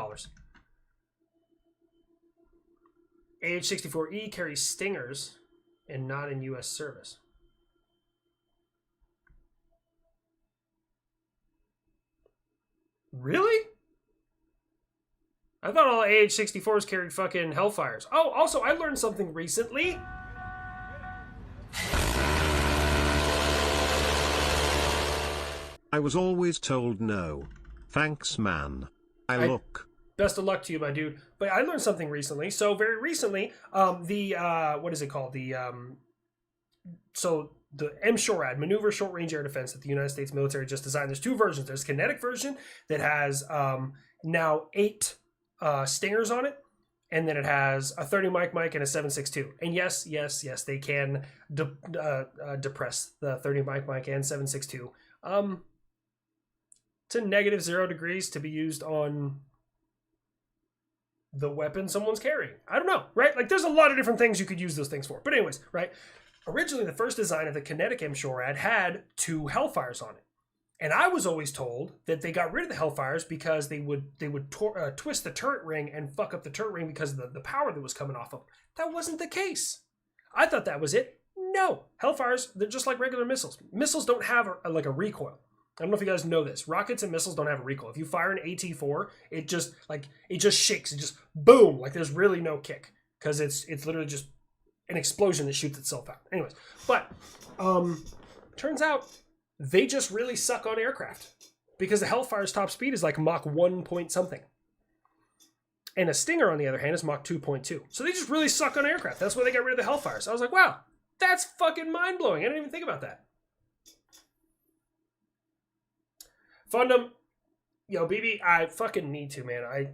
AH-64E carries Stingers and not in U.S. service. Really? I thought all AH-64s carried fucking Hellfires. Oh, also, I learned something recently. I was always told no. Thanks, man. Look. Best of luck to you, my dude. But I learned something recently. So very recently, what is it called? So the MSHORAD, Maneuver Short Range Air Defense, that the United States military just designed. There's two versions. There's a kinetic version that has now 8 Stingers on it. And then it has a 30 mic and a 7.62. And yes, they can depress the 30 mic and 7.62. To -0 degrees to be used on the weapon someone's carrying. I don't know, right? Like, there's a lot of different things you could use those things for. But anyways, right? Originally, the first design of the kinetic MSHORAD had 2 Hellfires on it. And I was always told that they got rid of the Hellfires because they would twist the turret ring and fuck up the turret ring because of the power that was coming off of them. That wasn't the case. I thought that was it. No. Hellfires, they're just like regular missiles. Missiles don't have a recoil. I don't know if you guys know this. Rockets and missiles don't have a recoil. If you fire an AT-4, it just shakes. It just boom. Like, there's really no kick because it's literally just an explosion that shoots itself out. Anyways, but turns out they just really suck on aircraft because the Hellfire's top speed is like Mach 1 point something. And a Stinger, on the other hand, is Mach 2.2. So they just really suck on aircraft. That's why they got rid of the Hellfires. I was like, wow, that's fucking mind-blowing. I didn't even think about that. Fundum, yo, BB, I fucking need to, man.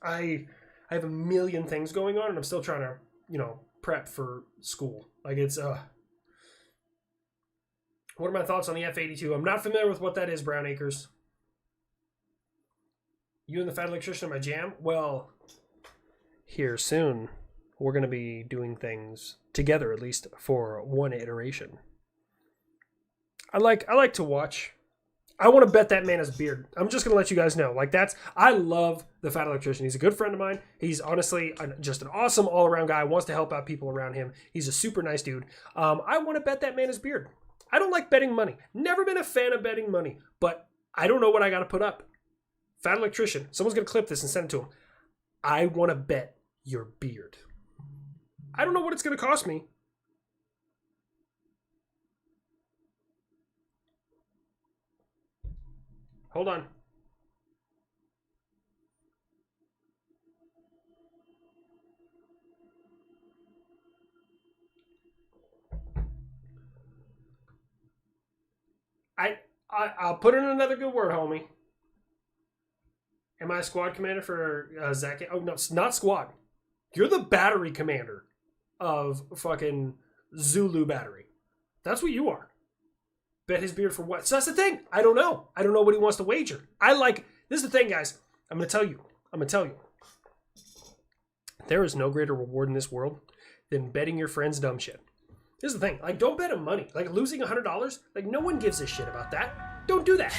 I have a million things going on, and I'm still trying to, prep for school. Like, it's, What are my thoughts on the F-82? I'm not familiar with what that is, Brown Acres. You and the Fat Electrician are my jam? Well, here soon, we're going to be doing things together, at least for one iteration. I like to watch. I want to bet that man has a beard. I'm just going to let you guys know. Like, I love the Fat Electrician. He's a good friend of mine. He's honestly just an awesome all-around guy. Wants to help out people around him. He's a super nice dude. I want to bet that man has a beard. I don't like betting money. Never been a fan of betting money. But I don't know what I got to put up. Fat Electrician. Someone's going to clip this and send it to him. I want to bet your beard. I don't know what it's going to cost me. Hold on. I'll put in another good word, homie. Am I a squad commander for Zach? Oh, no, it's not squad. You're the battery commander of fucking Zulu battery. That's what you are. Bet his beard for what? So that's the thing. I don't know. I don't know what he wants to wager. This is the thing, guys. I'm going to tell you. There is no greater reward in this world than betting your friends dumb shit. This is the thing. Like, don't bet him money. Like, losing $100, like, no one gives a shit about that. Don't do that.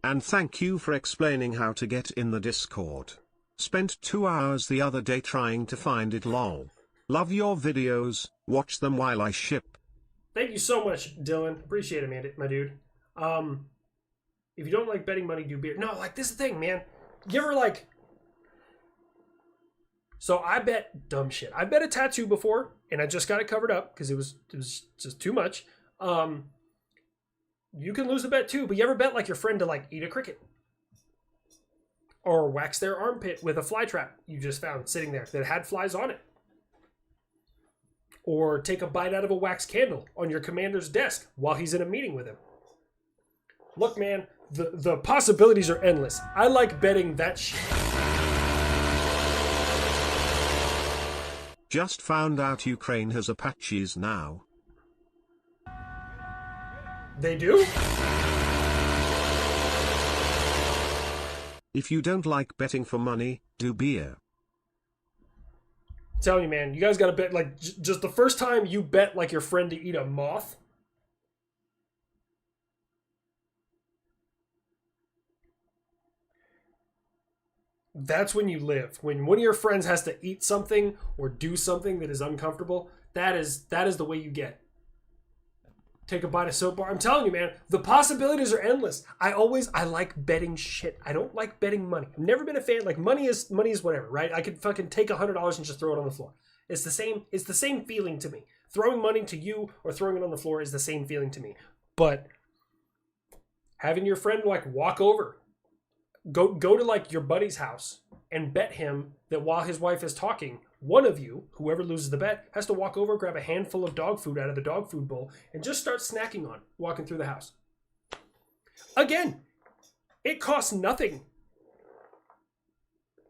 And thank you for explaining how to get in the Discord. Spent 2 hours the other day trying to find it, lol. Love your videos, watch them while I ship. Thank you so much, Dylan. Appreciate it, man, my dude. If you don't like betting money, do beer. No, like, this is the thing, man. You ever, like... So I bet dumb shit. I bet a tattoo before, and I just got it covered up because it was just too much. You can lose the bet too, but you ever bet like your friend to like eat a cricket? Or wax their armpit with a fly trap you just found sitting there that had flies on it. Or take a bite out of a wax candle on your commander's desk while he's in a meeting with him. Look, man, the possibilities are endless. I like betting that shit. Just found out Ukraine has Apaches now. They do? If you don't like betting for money, do beer. I'm telling you, man, you guys gotta bet, like, just the first time you bet, like, your friend to eat a moth. That's when you live. When one of your friends has to eat something or do something that is uncomfortable, that is the way you get. Take a bite of soap bar. I'm telling you, man, the possibilities are endless. I like betting shit. I don't like betting money. I've never been a fan. Like, money is whatever, right? I could fucking take $100 and just throw it on the floor. It's the same feeling to me. Throwing money to you or throwing it on the floor is the same feeling to me. But having your friend, like, walk over, go to, like, your buddy's house and bet him that while his wife is talking, one of you, whoever loses the bet, has to walk over, grab a handful of dog food out of the dog food bowl, and just start snacking on it, walking through the house. Again, it costs nothing.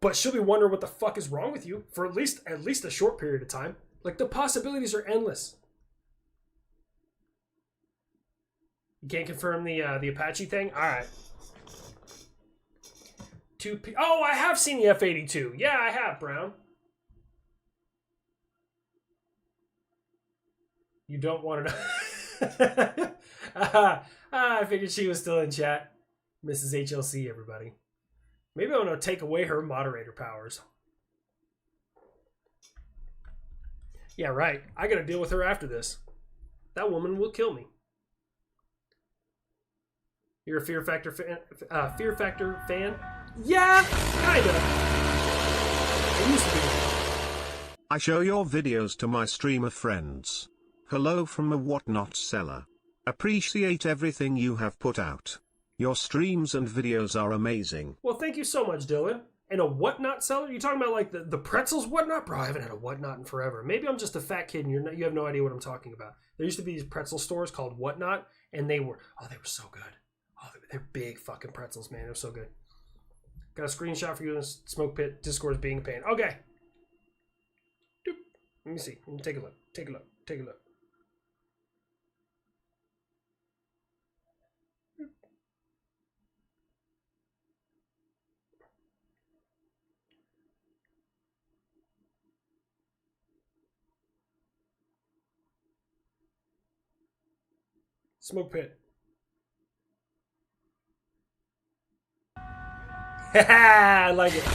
But she'll be wondering what the fuck is wrong with you for at least a short period of time. Like, the possibilities are endless. You can't confirm the Apache thing? Alright. Oh, I have seen the F-82. Yeah, I have, Brown. You don't want to know. I figured she was still in chat. Mrs. HLC, everybody. Maybe I want to take away her moderator powers. Yeah, right. I got to deal with her after this. That woman will kill me. You're a Fear Factor fan? Yeah, kinda. I used to be. I show your videos to my streamer friends. Hello from a whatnot seller. Appreciate everything you have put out. Your streams and videos are amazing. Well, thank you so much, Dylan. And a whatnot seller? You talking about like the pretzels whatnot? Bro, I haven't had a whatnot in forever. Maybe I'm just a fat kid and you have no idea what I'm talking about. There used to be these pretzel stores called Whatnot, and they were so good. Oh, they're big fucking pretzels, man. It was so good. Got a screenshot for you in the smoke pit. Discord is being a pain. Okay. Doop. Let me see. Let me take a look. Take a look. Take a look. Smoke pit. I like it.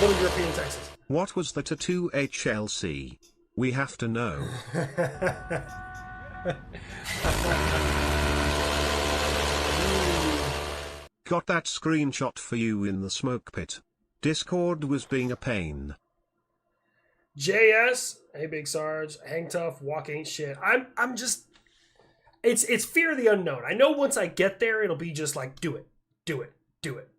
Little European Texas. What was the tattoo HLC? We have to know. Got that screenshot for you in the smoke pit. Discord was being a pain. JS, hey Big Sarge, hang tough, walk ain't shit. I'm just, it's fear of the unknown. I know once I get there, it'll be just like, do it. You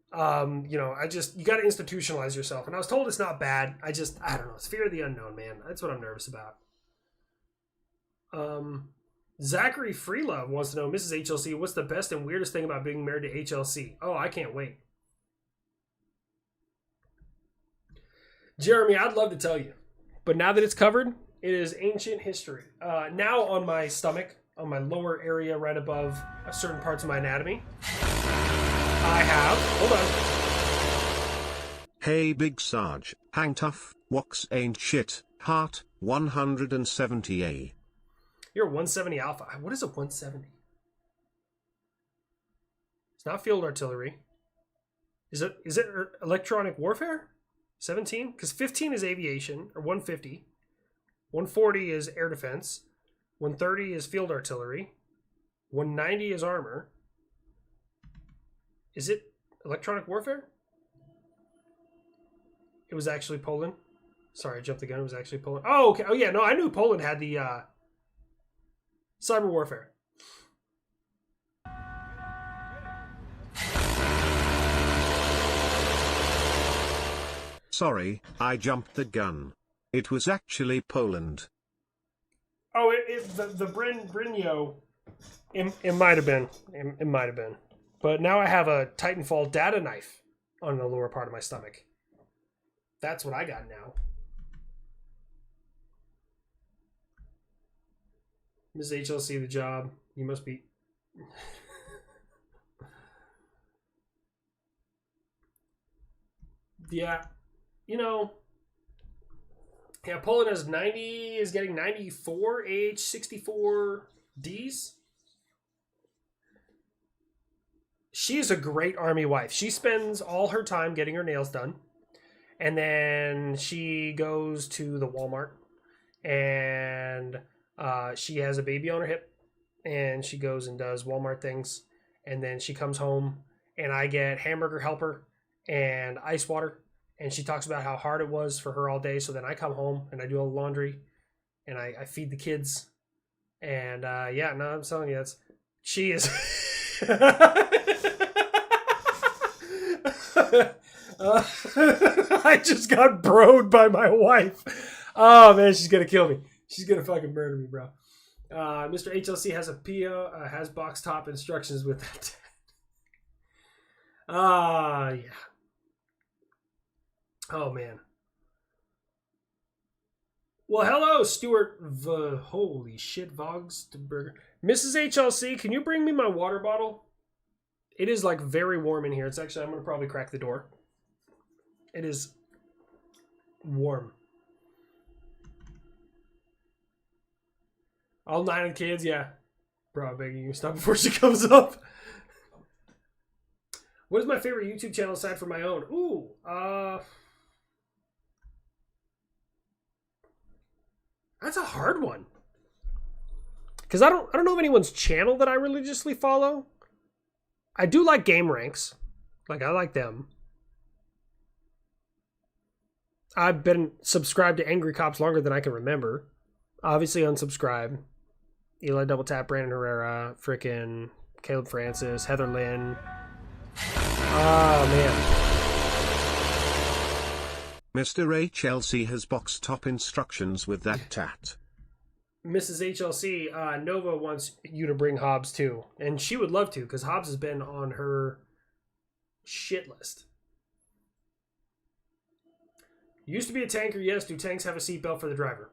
know, you got to institutionalize yourself. And I was told it's not bad. I don't know. It's fear of the unknown, man. That's what I'm nervous about. Zachary Freelove wants to know, Mrs. HLC, what's the best and weirdest thing about being married to HLC? Oh, I can't wait. Jeremy, I'd love to tell you. But now that it's covered, it is ancient history. Now on my stomach, on my lower area right above certain parts of my anatomy, I have... Hold on. Hey Big Sarge, hang tough, walks ain't shit, heart, 170A. You're a 170 Alpha. What is a 170? It's not field artillery. Is it electronic warfare? 17? Because 15 is aviation, or 150. 140 is air defense. 130 is field artillery. 190 is armor. Is it electronic warfare? It was actually Poland. Sorry, I jumped the gun. It was actually Poland. Oh, okay. Oh, yeah. No, I knew Poland had the cyber warfare. Sorry, I jumped the gun. It was actually Poland. Oh, the Brynjo, it might have been. It might have been. But now I have a Titanfall data knife on the lower part of my stomach. That's what I got now. Ms. HLC, the job. You must be... Yeah. You know... Yeah, Poland has 90, is getting 94 AH-64Ds. She is a great Army wife. She spends all her time getting her nails done. And then she goes to the Walmart. And she has a baby on her hip. And she goes and does Walmart things. And then she comes home. And I get hamburger helper and ice water. And she talks about how hard it was for her all day. So then I come home and I do all the laundry. And I feed the kids. And yeah, no, I'm telling you, she is... I just got broed by my wife. Oh man, she's gonna kill me. She's gonna fucking murder me, bro. Mr. HLC has a PO, has box top instructions with that. Yeah. Oh man. Well, hello, Stuart. Holy shit, Vogsburger. Mrs. HLC, can you bring me my water bottle? It is like very warm in here. It's actually, I'm gonna probably crack the door. It is warm. All 9 of the kids, yeah. Bro, I'm begging you, stop before she comes up. What is my favorite YouTube channel aside from my own? Ooh, that's a hard one. Because I don't know of anyone's channel that I religiously follow. I do like Game Ranks. Like, I like them. I've been subscribed to Angry Cops longer than I can remember. Obviously unsubscribe. Eli Double Tap, Brandon Herrera, frickin' Caleb Francis, Heather Lynn. Oh, man. Mr. HLC has box top instructions with that tat. Mrs. HLC, Nova wants you to bring Hobbs too. And she would love to, because Hobbs has been on her shit list. Used to be a tanker, yes. Do tanks have a seatbelt for the driver?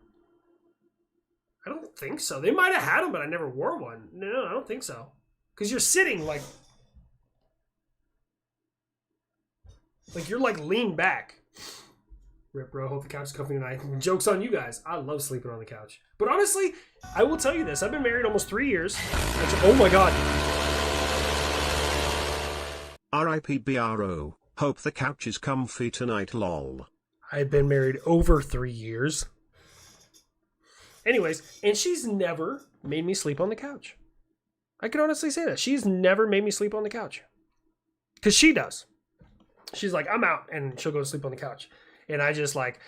I don't think so. They might have had them, but I never wore one. No, I don't think so. Because you're sitting like you're like leaned back. Rip, bro. Hope the couch is comfy tonight. Joke's on you guys. I love sleeping on the couch. But honestly, I will tell you this. I've been married almost 3 years. Oh my god. RIP BRO. Hope the couch is comfy tonight, lol. I've been married over 3 years. Anyways, and she's never made me sleep on the couch. I can honestly say that. She's never made me sleep on the couch. Because she does. She's like, I'm out. And she'll go to sleep on the couch. And I just like,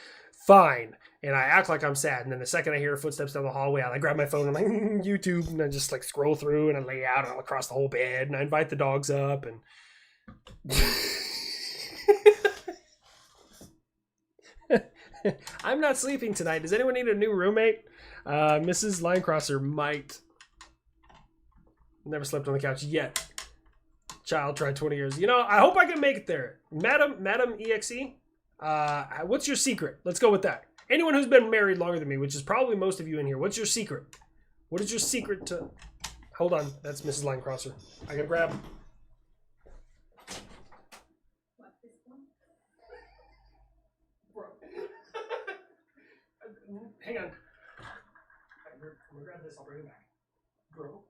fine. And I act like I'm sad. And then the second I hear her footsteps down the hallway, I grab my phone and I'm like, YouTube. And I just like scroll through and I lay out all across the whole bed. And I invite the dogs up. And... I'm not sleeping tonight. Does anyone need a new roommate? Mrs. Linecrosser might. Never slept on the couch yet. Child tried 20 years. You know, I hope I can make it there. Madam EXE, what's your secret? Let's go with that. Anyone who's been married longer than me, which is probably most of you in here, what's your secret? What is your secret to... Hold on. That's Mrs. Linecrosser. I gotta grab... Hang on. I'm gonna grab this. I'll bring it back. Bro.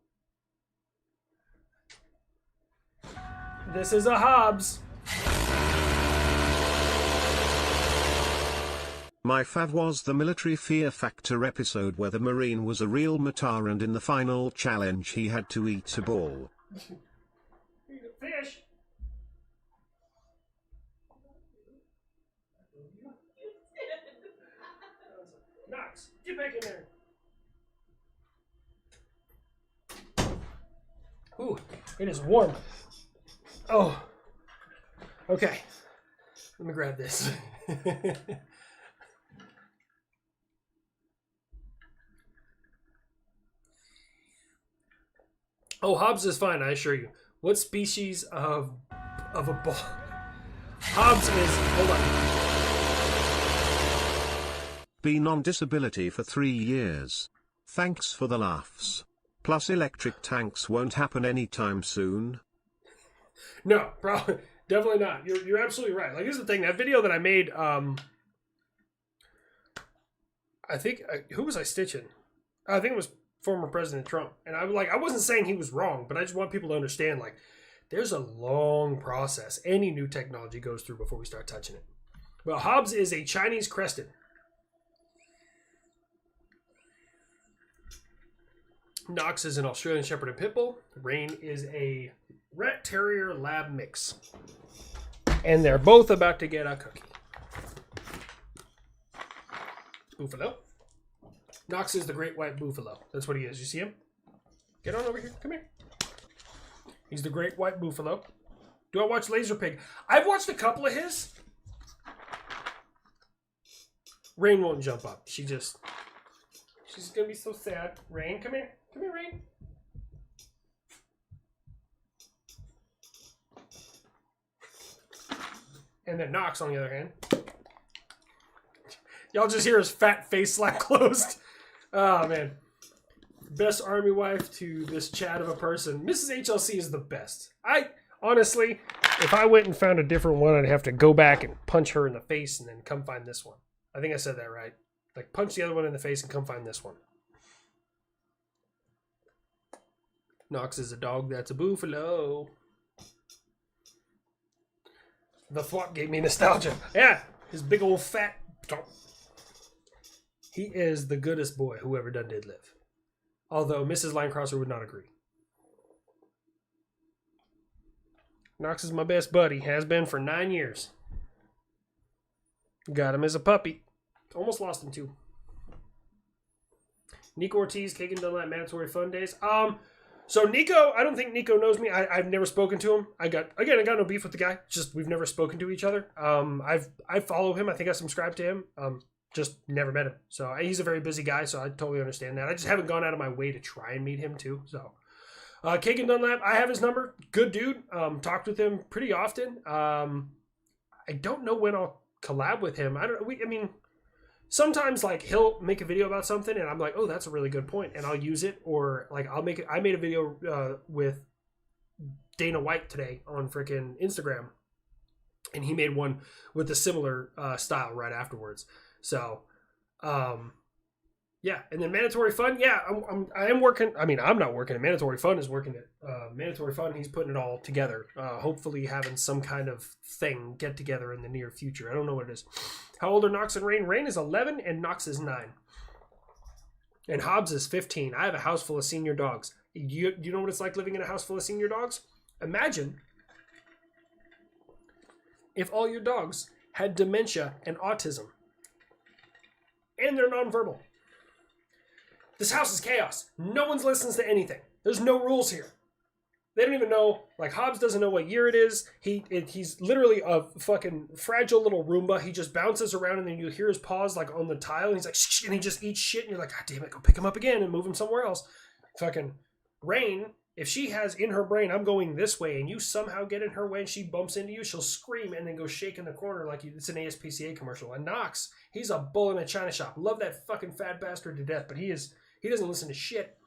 This is a Hobbs. My fav was the Military Fear Factor episode where the Marine was a real matar and in the final challenge he had to eat a ball. Fish. Knox, get back in there. Ooh, it is warm. Oh, okay. Let me grab this. Oh, Hobbs is fine, I assure you. What species of a ball? Hobbs is... Hold on. Been on disability for 3 years. Thanks for the laughs. Plus electric tanks won't happen anytime soon. No, probably, definitely not. You're absolutely right. Like, here's the thing. That video that I made, I think, who was I stitching? I think it was former President Trump. And I wasn't saying he was wrong, but I just want people to understand, like, there's a long process any new technology goes through before we start touching it. Well, Hobbs is a Chinese crested. Knox is an Australian Shepherd and Pitbull. Rain is a Rat Terrier Lab mix. And they're both about to get a cookie. Buffalo. Knox is the great white buffalo. That's what he is. You see him? Get on over here. Come here. He's the great white buffalo. Do I watch Laser Pig? I've watched a couple of his. Rain won't jump up. She's going to be so sad. Rain, come here. Come here, Rain. And then Knox, on the other hand. Y'all just hear his fat face slap closed. Oh, man. Best army wife to this chat of a person. Mrs. HLC is the best. Honestly, if I went and found a different one, I'd have to go back and punch her in the face and then come find this one. I think I said that right. Like, punch the other one in the face and come find this one. Knox is a dog that's a buffalo. The thwop gave me nostalgia. Yeah, his big old fat... He is the goodest boy who ever did live. Although Mrs. Linecrosser would not agree. Knox is my best buddy. Has been for 9 years. Got him as a puppy. Almost lost him too. Nico Ortiz, Kagan Dunlap, Mandatory Fun Days. So Nico, I don't think Nico knows me. I've never spoken to him. I got no beef with the guy. Just we've never spoken to each other. I follow him. I think I subscribe to him. Just never met him. So he's a very busy guy. So I totally understand that. I just haven't gone out of my way to try and meet him too. So Kagan Dunlap, I have his number. Good dude. Talked with him pretty often. I don't know when I'll collab with him. I mean. Sometimes, like, he'll make a video about something, and I'm like, oh, that's a really good point, and I'll use it, or, like, I made a video with Dana White today on freaking Instagram, and he made one with a similar style right afterwards. So, yeah, and then Mandatory Fun, yeah, I am working. I mean, I'm not working it. Mandatory Fun is working it. Mandatory Fun, he's putting it all together. Hopefully having some kind of thing get together in the near future. I don't know what it is. How old are Knox and Rain? Rain is 11 and Knox is 9. And Hobbs is 15. I have a house full of senior dogs. You know what it's like living in a house full of senior dogs? Imagine if all your dogs had dementia and autism. And they're nonverbal. This house is chaos. No one listens to anything. There's no rules here. They don't even know, like, Hobbs doesn't know what year it is. He's literally a fucking fragile little Roomba. He just bounces around and then you hear his paws, like, on the tile. And he's like, shh, and he just eats shit. And you're like, God damn it, go pick him up again and move him somewhere else. Fucking Rain, if she has in her brain, I'm going this way, and you somehow get in her way and she bumps into you, she'll scream and then go shake in the corner like it's an ASPCA commercial. And Knox, he's a bull in a china shop. Love that fucking fat bastard to death, but he doesn't listen to shit.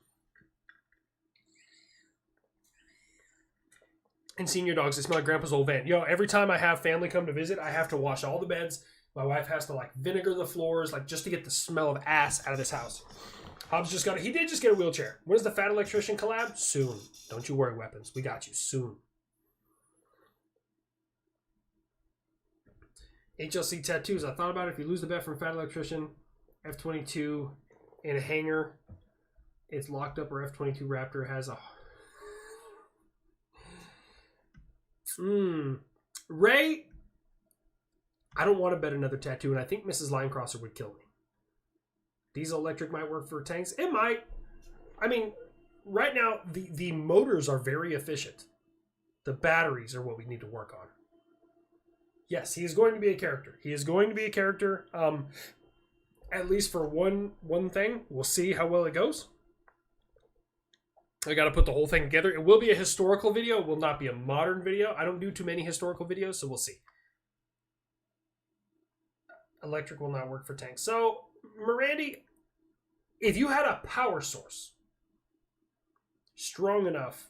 And senior dogs, they smell like Grandpa's old van. Yo, every time I have family come to visit, I have to wash all the beds. My wife has to, like, vinegar the floors, like, just to get the smell of ass out of this house. Hobbs he did just get a wheelchair. When's the Fat Electrician collab? Soon. Don't you worry, Weapons. We got you. Soon. HLC tattoos. I thought about it. If you lose the bet from Fat Electrician, F-22 in a hangar, it's locked up, or F-22 Raptor has a... Ray, I don't want to bet another tattoo, and I think Mrs. Linecrosser would kill me. Diesel electric might work for tanks. It might. I mean, right now, the motors are very efficient. The batteries are what we need to work on. Yes, he is going to be a character. He is going to be a character. At least for one thing. We'll see how well it goes. I got to put the whole thing together. It will be a historical video. It will not be a modern video. I don't do too many historical videos, so we'll see. Electric will not work for tanks. So, Mirandy, if you had a power source strong enough,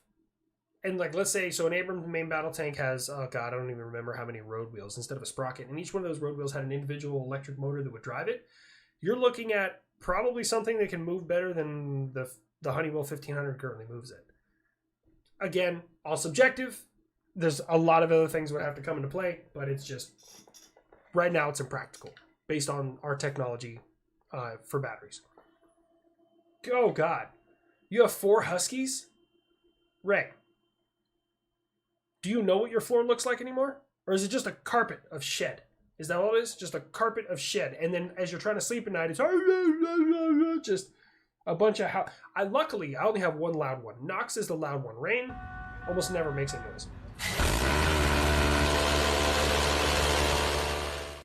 and like, let's say, so an Abrams main battle tank has, oh god, I don't even remember how many road wheels instead of a sprocket, and each one of those road wheels had an individual electric motor that would drive it, you're looking at probably something that can move better than the Honeywell 1500 currently moves it. Again, all subjective. There's a lot of other things that would have to come into play, but it's just, right now it's impractical based on our technology for batteries. Oh god. You have 4 Huskies? Ray, do you know what your floor looks like anymore? Or is it just a carpet of shed? Is that all it is? Just a carpet of shed. And then as you're trying to sleep at night, it's just a bunch of... Luckily, I only have one loud one. Knox is the loud one. Rain almost never makes any noise.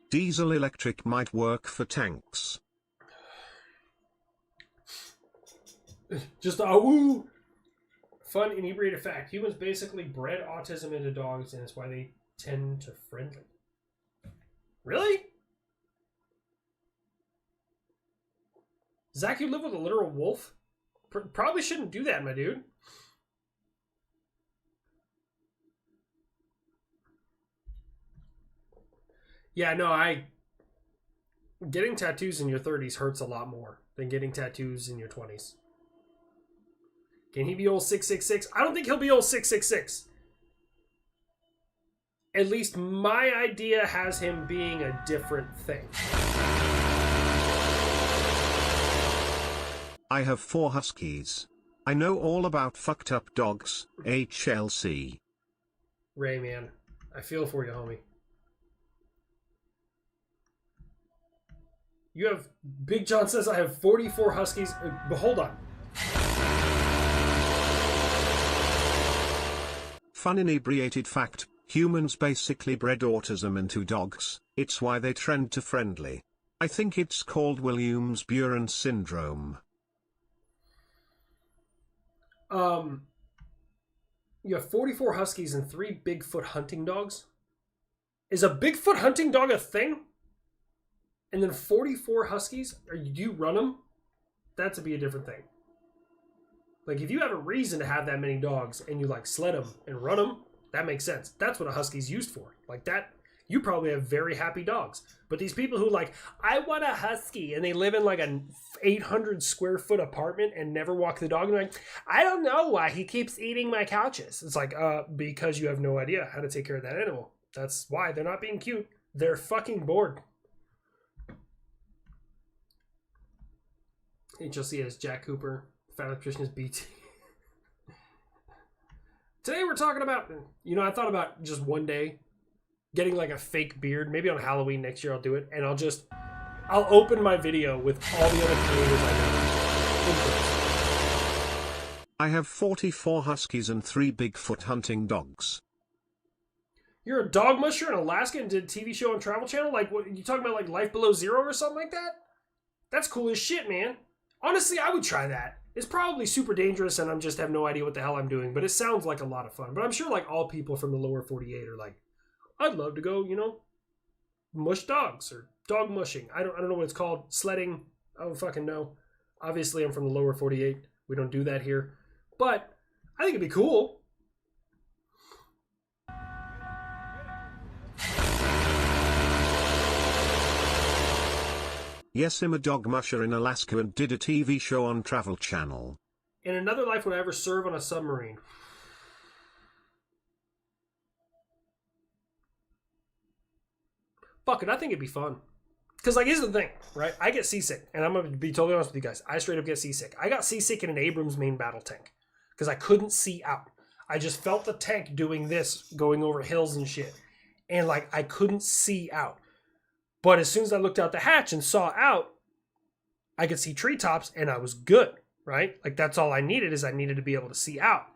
Diesel electric might work for tanks. Just a woo! Fun inebriated fact. Humans basically bred autism into dogs, and it's why they tend to friendly. Really? Zach, you live with a literal wolf? Probably shouldn't do that, my dude. Yeah, no, getting tattoos in your 30s hurts a lot more than getting tattoos in your 20s. Can he be old 666? I don't think he'll be old 666. At least my idea has him being a different thing. I have 4 Huskies. I know all about fucked up dogs, HLC. Ray, man, I feel for you, homie. You have... Big John says I have 44 Huskies. But hold on. Fun inebriated fact, humans basically bred autism into dogs, it's why they trend to friendly. I think it's called Williams-Buren syndrome. You have 44 Huskies and 3 Bigfoot hunting dogs? Is a Bigfoot hunting dog a thing? And then 44 Huskies? Do you run them? That'd be a different thing. Like, if you have a reason to have that many dogs and you, like, sled them and run them, that makes sense. That's what a Husky's used for. Like, that, you probably have very happy dogs. But these people who, like, I want a Husky, and they live in, like, an 800 square foot apartment and never walk the dog, and they're like, I don't know why he keeps eating my couches. It's like, because you have no idea how to take care of that animal. That's why. They're not being cute. They're fucking bored. HLC is Jack Cooper. Fat electrician is BT. Today we're talking about, I thought about just one day getting like a fake beard. Maybe on Halloween next year I'll do it. And I'll open my video with all the other creators I know. I have 44 Huskies and 3 Bigfoot hunting dogs. You're a dog musher in Alaska and did a TV show on Travel Channel? Like, what, you talking about like Life Below Zero or something like that? That's cool as shit, man. Honestly, I would try that. It's probably super dangerous and I just have no idea what the hell I'm doing, but it sounds like a lot of fun. But I'm sure like all people from the lower 48 are like, I'd love to go, mush dogs or dog mushing. I don't know what it's called. Sledding. I don't fucking know. Obviously, I'm from the lower 48. We don't do that here. But I think it'd be cool. Yes, I'm a dog musher in Alaska and did a TV show on Travel Channel. In another life, would I ever serve on a submarine? Fuck it, I think it'd be fun. Because, like, here's the thing, right? I get seasick, and I'm going to be totally honest with you guys. I straight up get seasick. I got seasick in an Abrams main battle tank. Because I couldn't see out. I just felt the tank doing this, going over hills and shit. And, like, I couldn't see out. But as soon as I looked out the hatch and saw out, I could see treetops and I was good, right? Like that's all I needed is I needed to be able to see out.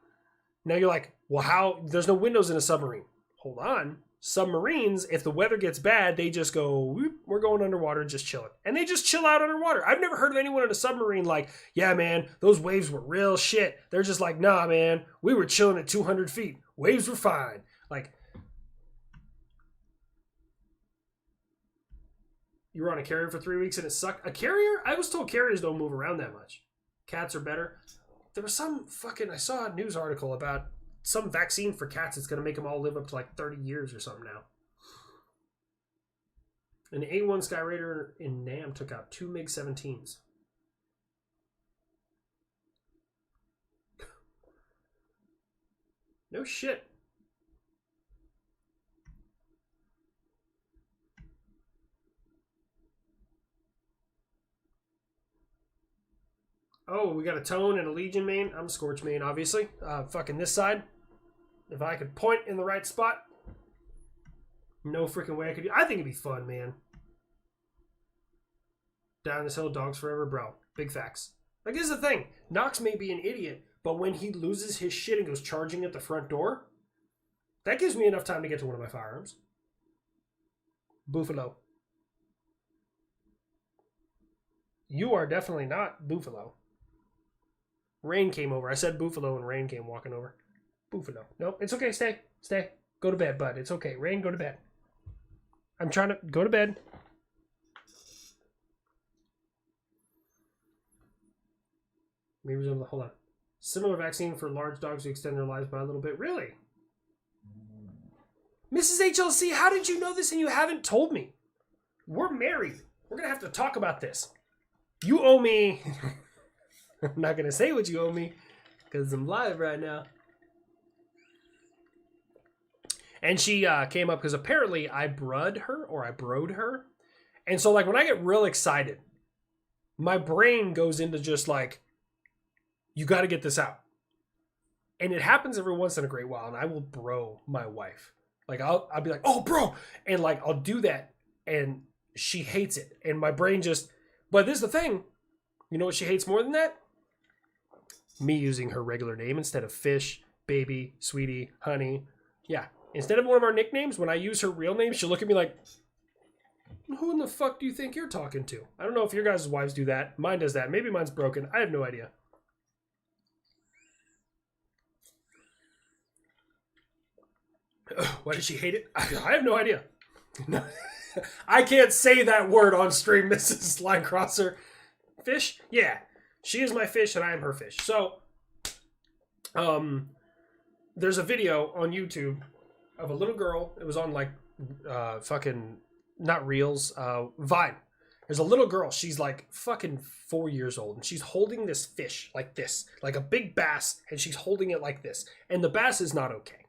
Now you're like, well, how? There's no windows in a submarine. Hold on. Submarines, if the weather gets bad, they just go, whoop, we're going underwater and just chilling. And they just chill out underwater. I've never heard of anyone in a submarine like, yeah, man, those waves were real shit. They're just like, nah, man, we were chilling at 200 feet. Waves were fine. Like, you were on a carrier for 3 weeks and it sucked. A carrier? I was told carriers don't move around that much. Cats are better. There was some fucking, I saw a news article about some vaccine for cats that's going to make them all live up to like 30 years or something now. An A1 Skyraider in NAM took out 2 MiG-17s. No shit. Oh, we got a Tone and a Legion main. I'm a Scorch main, obviously. Fucking this side. If I could point in the right spot. No freaking way I could do. I think it'd be fun, man. Down this hill, dogs forever, bro. Big facts. Like, here's the thing. Knox may be an idiot, but when he loses his shit and goes charging at the front door, that gives me enough time to get to one of my firearms. Buffalo. You are definitely not Buffalo. Rain came over. I said Buffalo and Rain came walking over. Buffalo. Nope, it's okay. Stay. Stay. Go to bed, bud. It's okay. Rain, go to bed. I'm trying to go to bed. Maybe hold on. Similar vaccine for large dogs to extend their lives by a little bit. Really? Mrs. HLC, how did you know this and you haven't told me? We're married. We're going to have to talk about this. You owe me... I'm not going to say what you owe me because I'm live right now. And she came up because apparently I broed her. And so like when I get real excited, my brain goes into just like, you got to get this out. And it happens every once in a great while. And I will bro my wife. Like I'll be like, oh bro. And like, I'll do that. And she hates it. And my brain just, but this is the thing. You know what she hates more than that? Me using her regular name instead of fish, baby, sweetie, honey. Yeah. Instead of one of our nicknames, when I use her real name, she'll look at me like, who in the fuck do you think you're talking to? I don't know if your guys' wives do that. Mine does that. Maybe mine's broken. I have no idea. Why does she hate it? I have no idea. No. I can't say that word on stream, Mrs. Line Crosser. Fish? Yeah. She is my fish and I am her fish. So, there's a video on YouTube of a little girl. It was on like, fucking, not Reels, Vine. There's a little girl. She's like fucking 4 years old. And she's holding this fish like this. Like a big bass. And she's holding it like this. And the bass is not okay.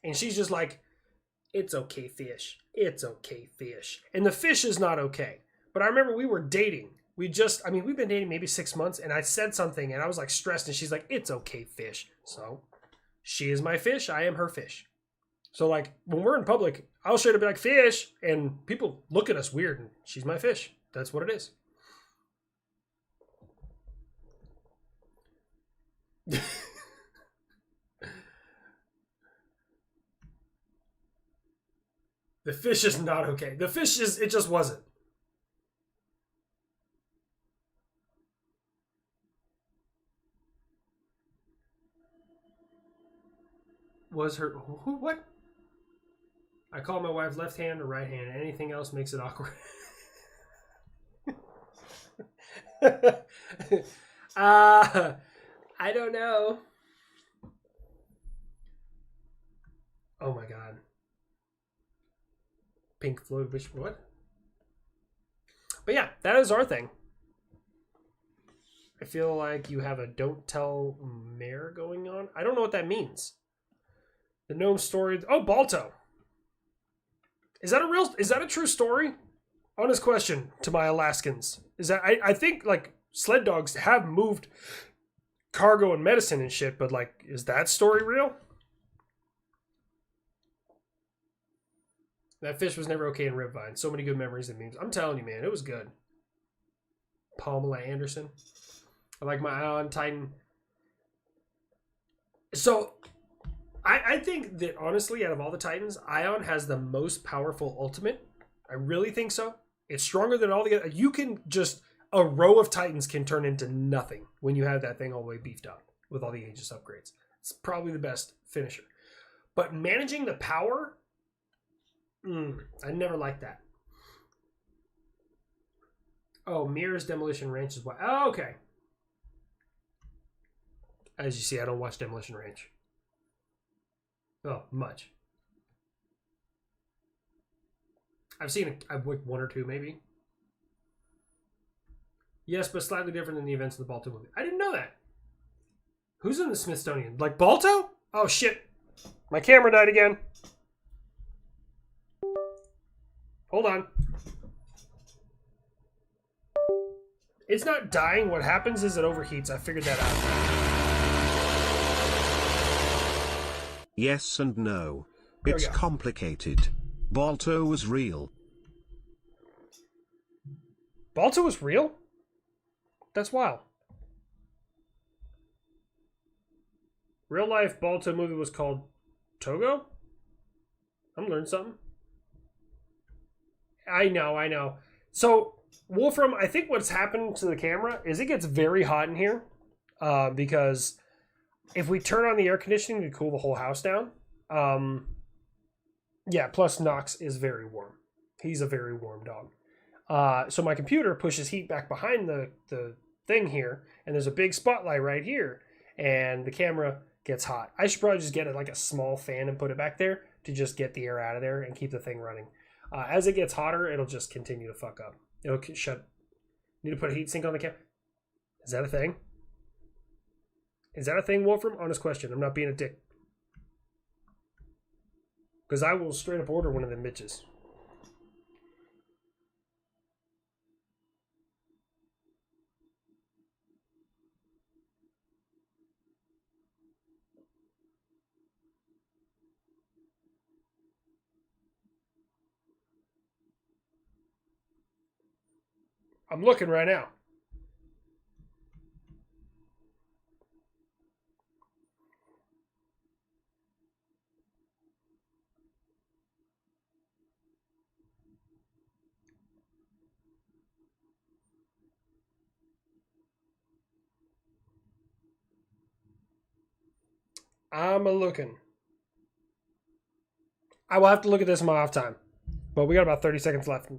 And she's just like, it's okay, fish. It's okay, fish. And the fish is not okay. But I remember we were dating. We've been dating maybe 6 months, and I said something, and I was like stressed, and she's like, it's okay, fish. So, she is my fish, I am her fish. So, like, when we're in public, I'll straight up be like, fish, and people look at us weird, and she's my fish. That's what it is. The fish is not okay. The fish it just wasn't. Was her what? I call my wife left hand or right hand. Anything else makes it awkward. I don't know. Oh my god. Pink Floyd, which what? But yeah, that is our thing. I feel like you have a don't tell mare going on. I don't know what that means. The gnome story. Oh, Balto. Is that a true story? Honest question to my Alaskans. Is that I think like sled dogs have moved cargo and medicine and shit, but like, is that story real? That fish was never okay in Ripvine. So many good memories and memes. I'm telling you, man, it was good. Pamela Anderson. I like my Ion Titan. So, I think that honestly, out of all the Titans, Ion has the most powerful ultimate. I really think so. It's stronger than all the other. You can just, a row of Titans can turn into nothing when you have that thing all the way beefed up with all the Aegis upgrades. It's probably the best finisher. But managing the power, I never liked that. Oh, Mirror's Demolition Ranch is what? Oh, okay. As you see, I don't watch Demolition Ranch. Oh, much. I've seen I've like one or two maybe. Yes, but slightly different than the events of the Balto movie. I didn't know that. Who's in the Smithsonian? Like Balto? Oh shit. My camera died again. Hold on. It's not dying. What happens is it overheats. I figured that out. Yes and no. It's complicated. Balto was real. Balto was real? That's wild. Real life Balto movie was called Togo? I'm learning something. I know. So, Wolfram, I think what's happened to the camera is it gets very hot in here. Because if we turn on the air conditioning to cool the whole house down, yeah, plus Nox is very warm. He's a very warm dog. So my computer pushes heat back behind the thing here, and there's a big spotlight right here, and the camera gets hot. I should probably just get like a small fan and put it back there to just get the air out of there and keep the thing running. As it gets hotter, it'll just continue to fuck up. It'll shut. Need to put a heat sink on the camera. Is that a thing? Is that a thing, Wolfram? Honest question. I'm not being a dick. Because I will straight up order one of them bitches. I'm looking right now. I'm looking. I will have to look at this in my off time. But we got about 30 seconds left.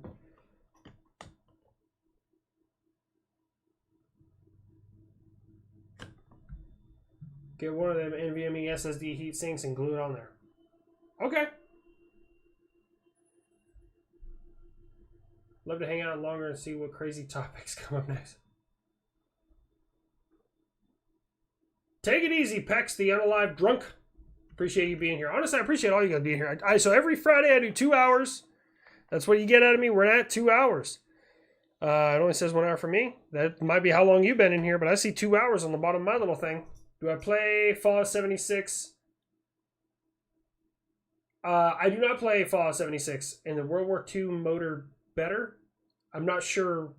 Get one of them NVMe SSD heat sinks and glue it on there. Okay. Love to hang out longer and see what crazy topics come up next. Take it easy, Pex, the unalive drunk. Appreciate you being here. Honestly, I appreciate all you guys being here. So every Friday I do 2 hours. That's what you get out of me. We're at 2 hours. It only says 1 hour for me. That might be how long you've been in here, but I see 2 hours on the bottom of my little thing. Do I play Fallout 76? I do not play Fallout 76. In the World War II motor better? I'm not sure.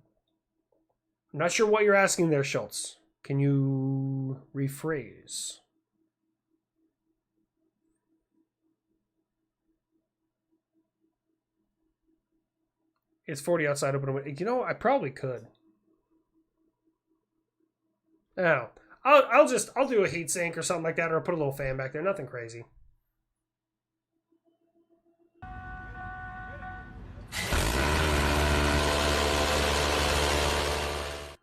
I'm not sure what you're asking there, Schultz. Can you rephrase? It's 40 outside, open away. You know, I probably could. Oh, I'll do a heat sink or something like that, or I'll put a little fan back there. Nothing crazy.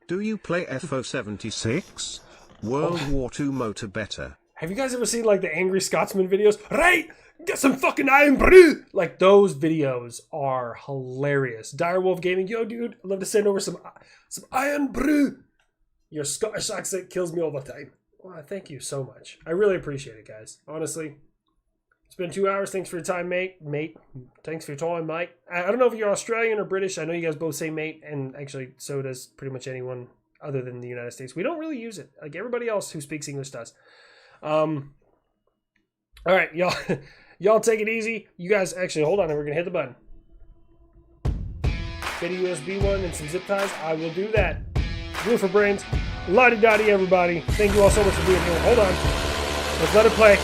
Do you play FO76? World War II motor better. Have you guys ever seen like the Angry Scotsman videos? Right, get some fucking iron brew. Like those videos are hilarious. Direwolf Gaming, yo dude, I'd love to send over some iron brew. Your Scottish accent kills me all the time. Well, thank you so much. I really appreciate it, guys. Honestly, it's been 2 hours. Thanks for your time, mate. Thanks for your time, mate. I don't know if you're Australian or British. I know you guys both say mate, and actually so does pretty much anyone other than the United States. We don't really use it. Like everybody else who speaks English does. All right, y'all. Y'all take it easy. You guys, actually, hold on. We're going to hit the button. Get a USB one and some zip ties. I will do that. Blue for brains. La-di-da-di, everybody. Thank you all so much for being here. Hold on. Let's let it play.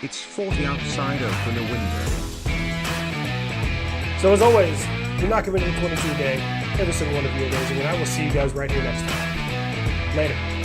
It's 40 outside, open a window. So as always, you're not committed to 22 a day. Every single one of you are amazing, and I will see you guys right here next time. Later.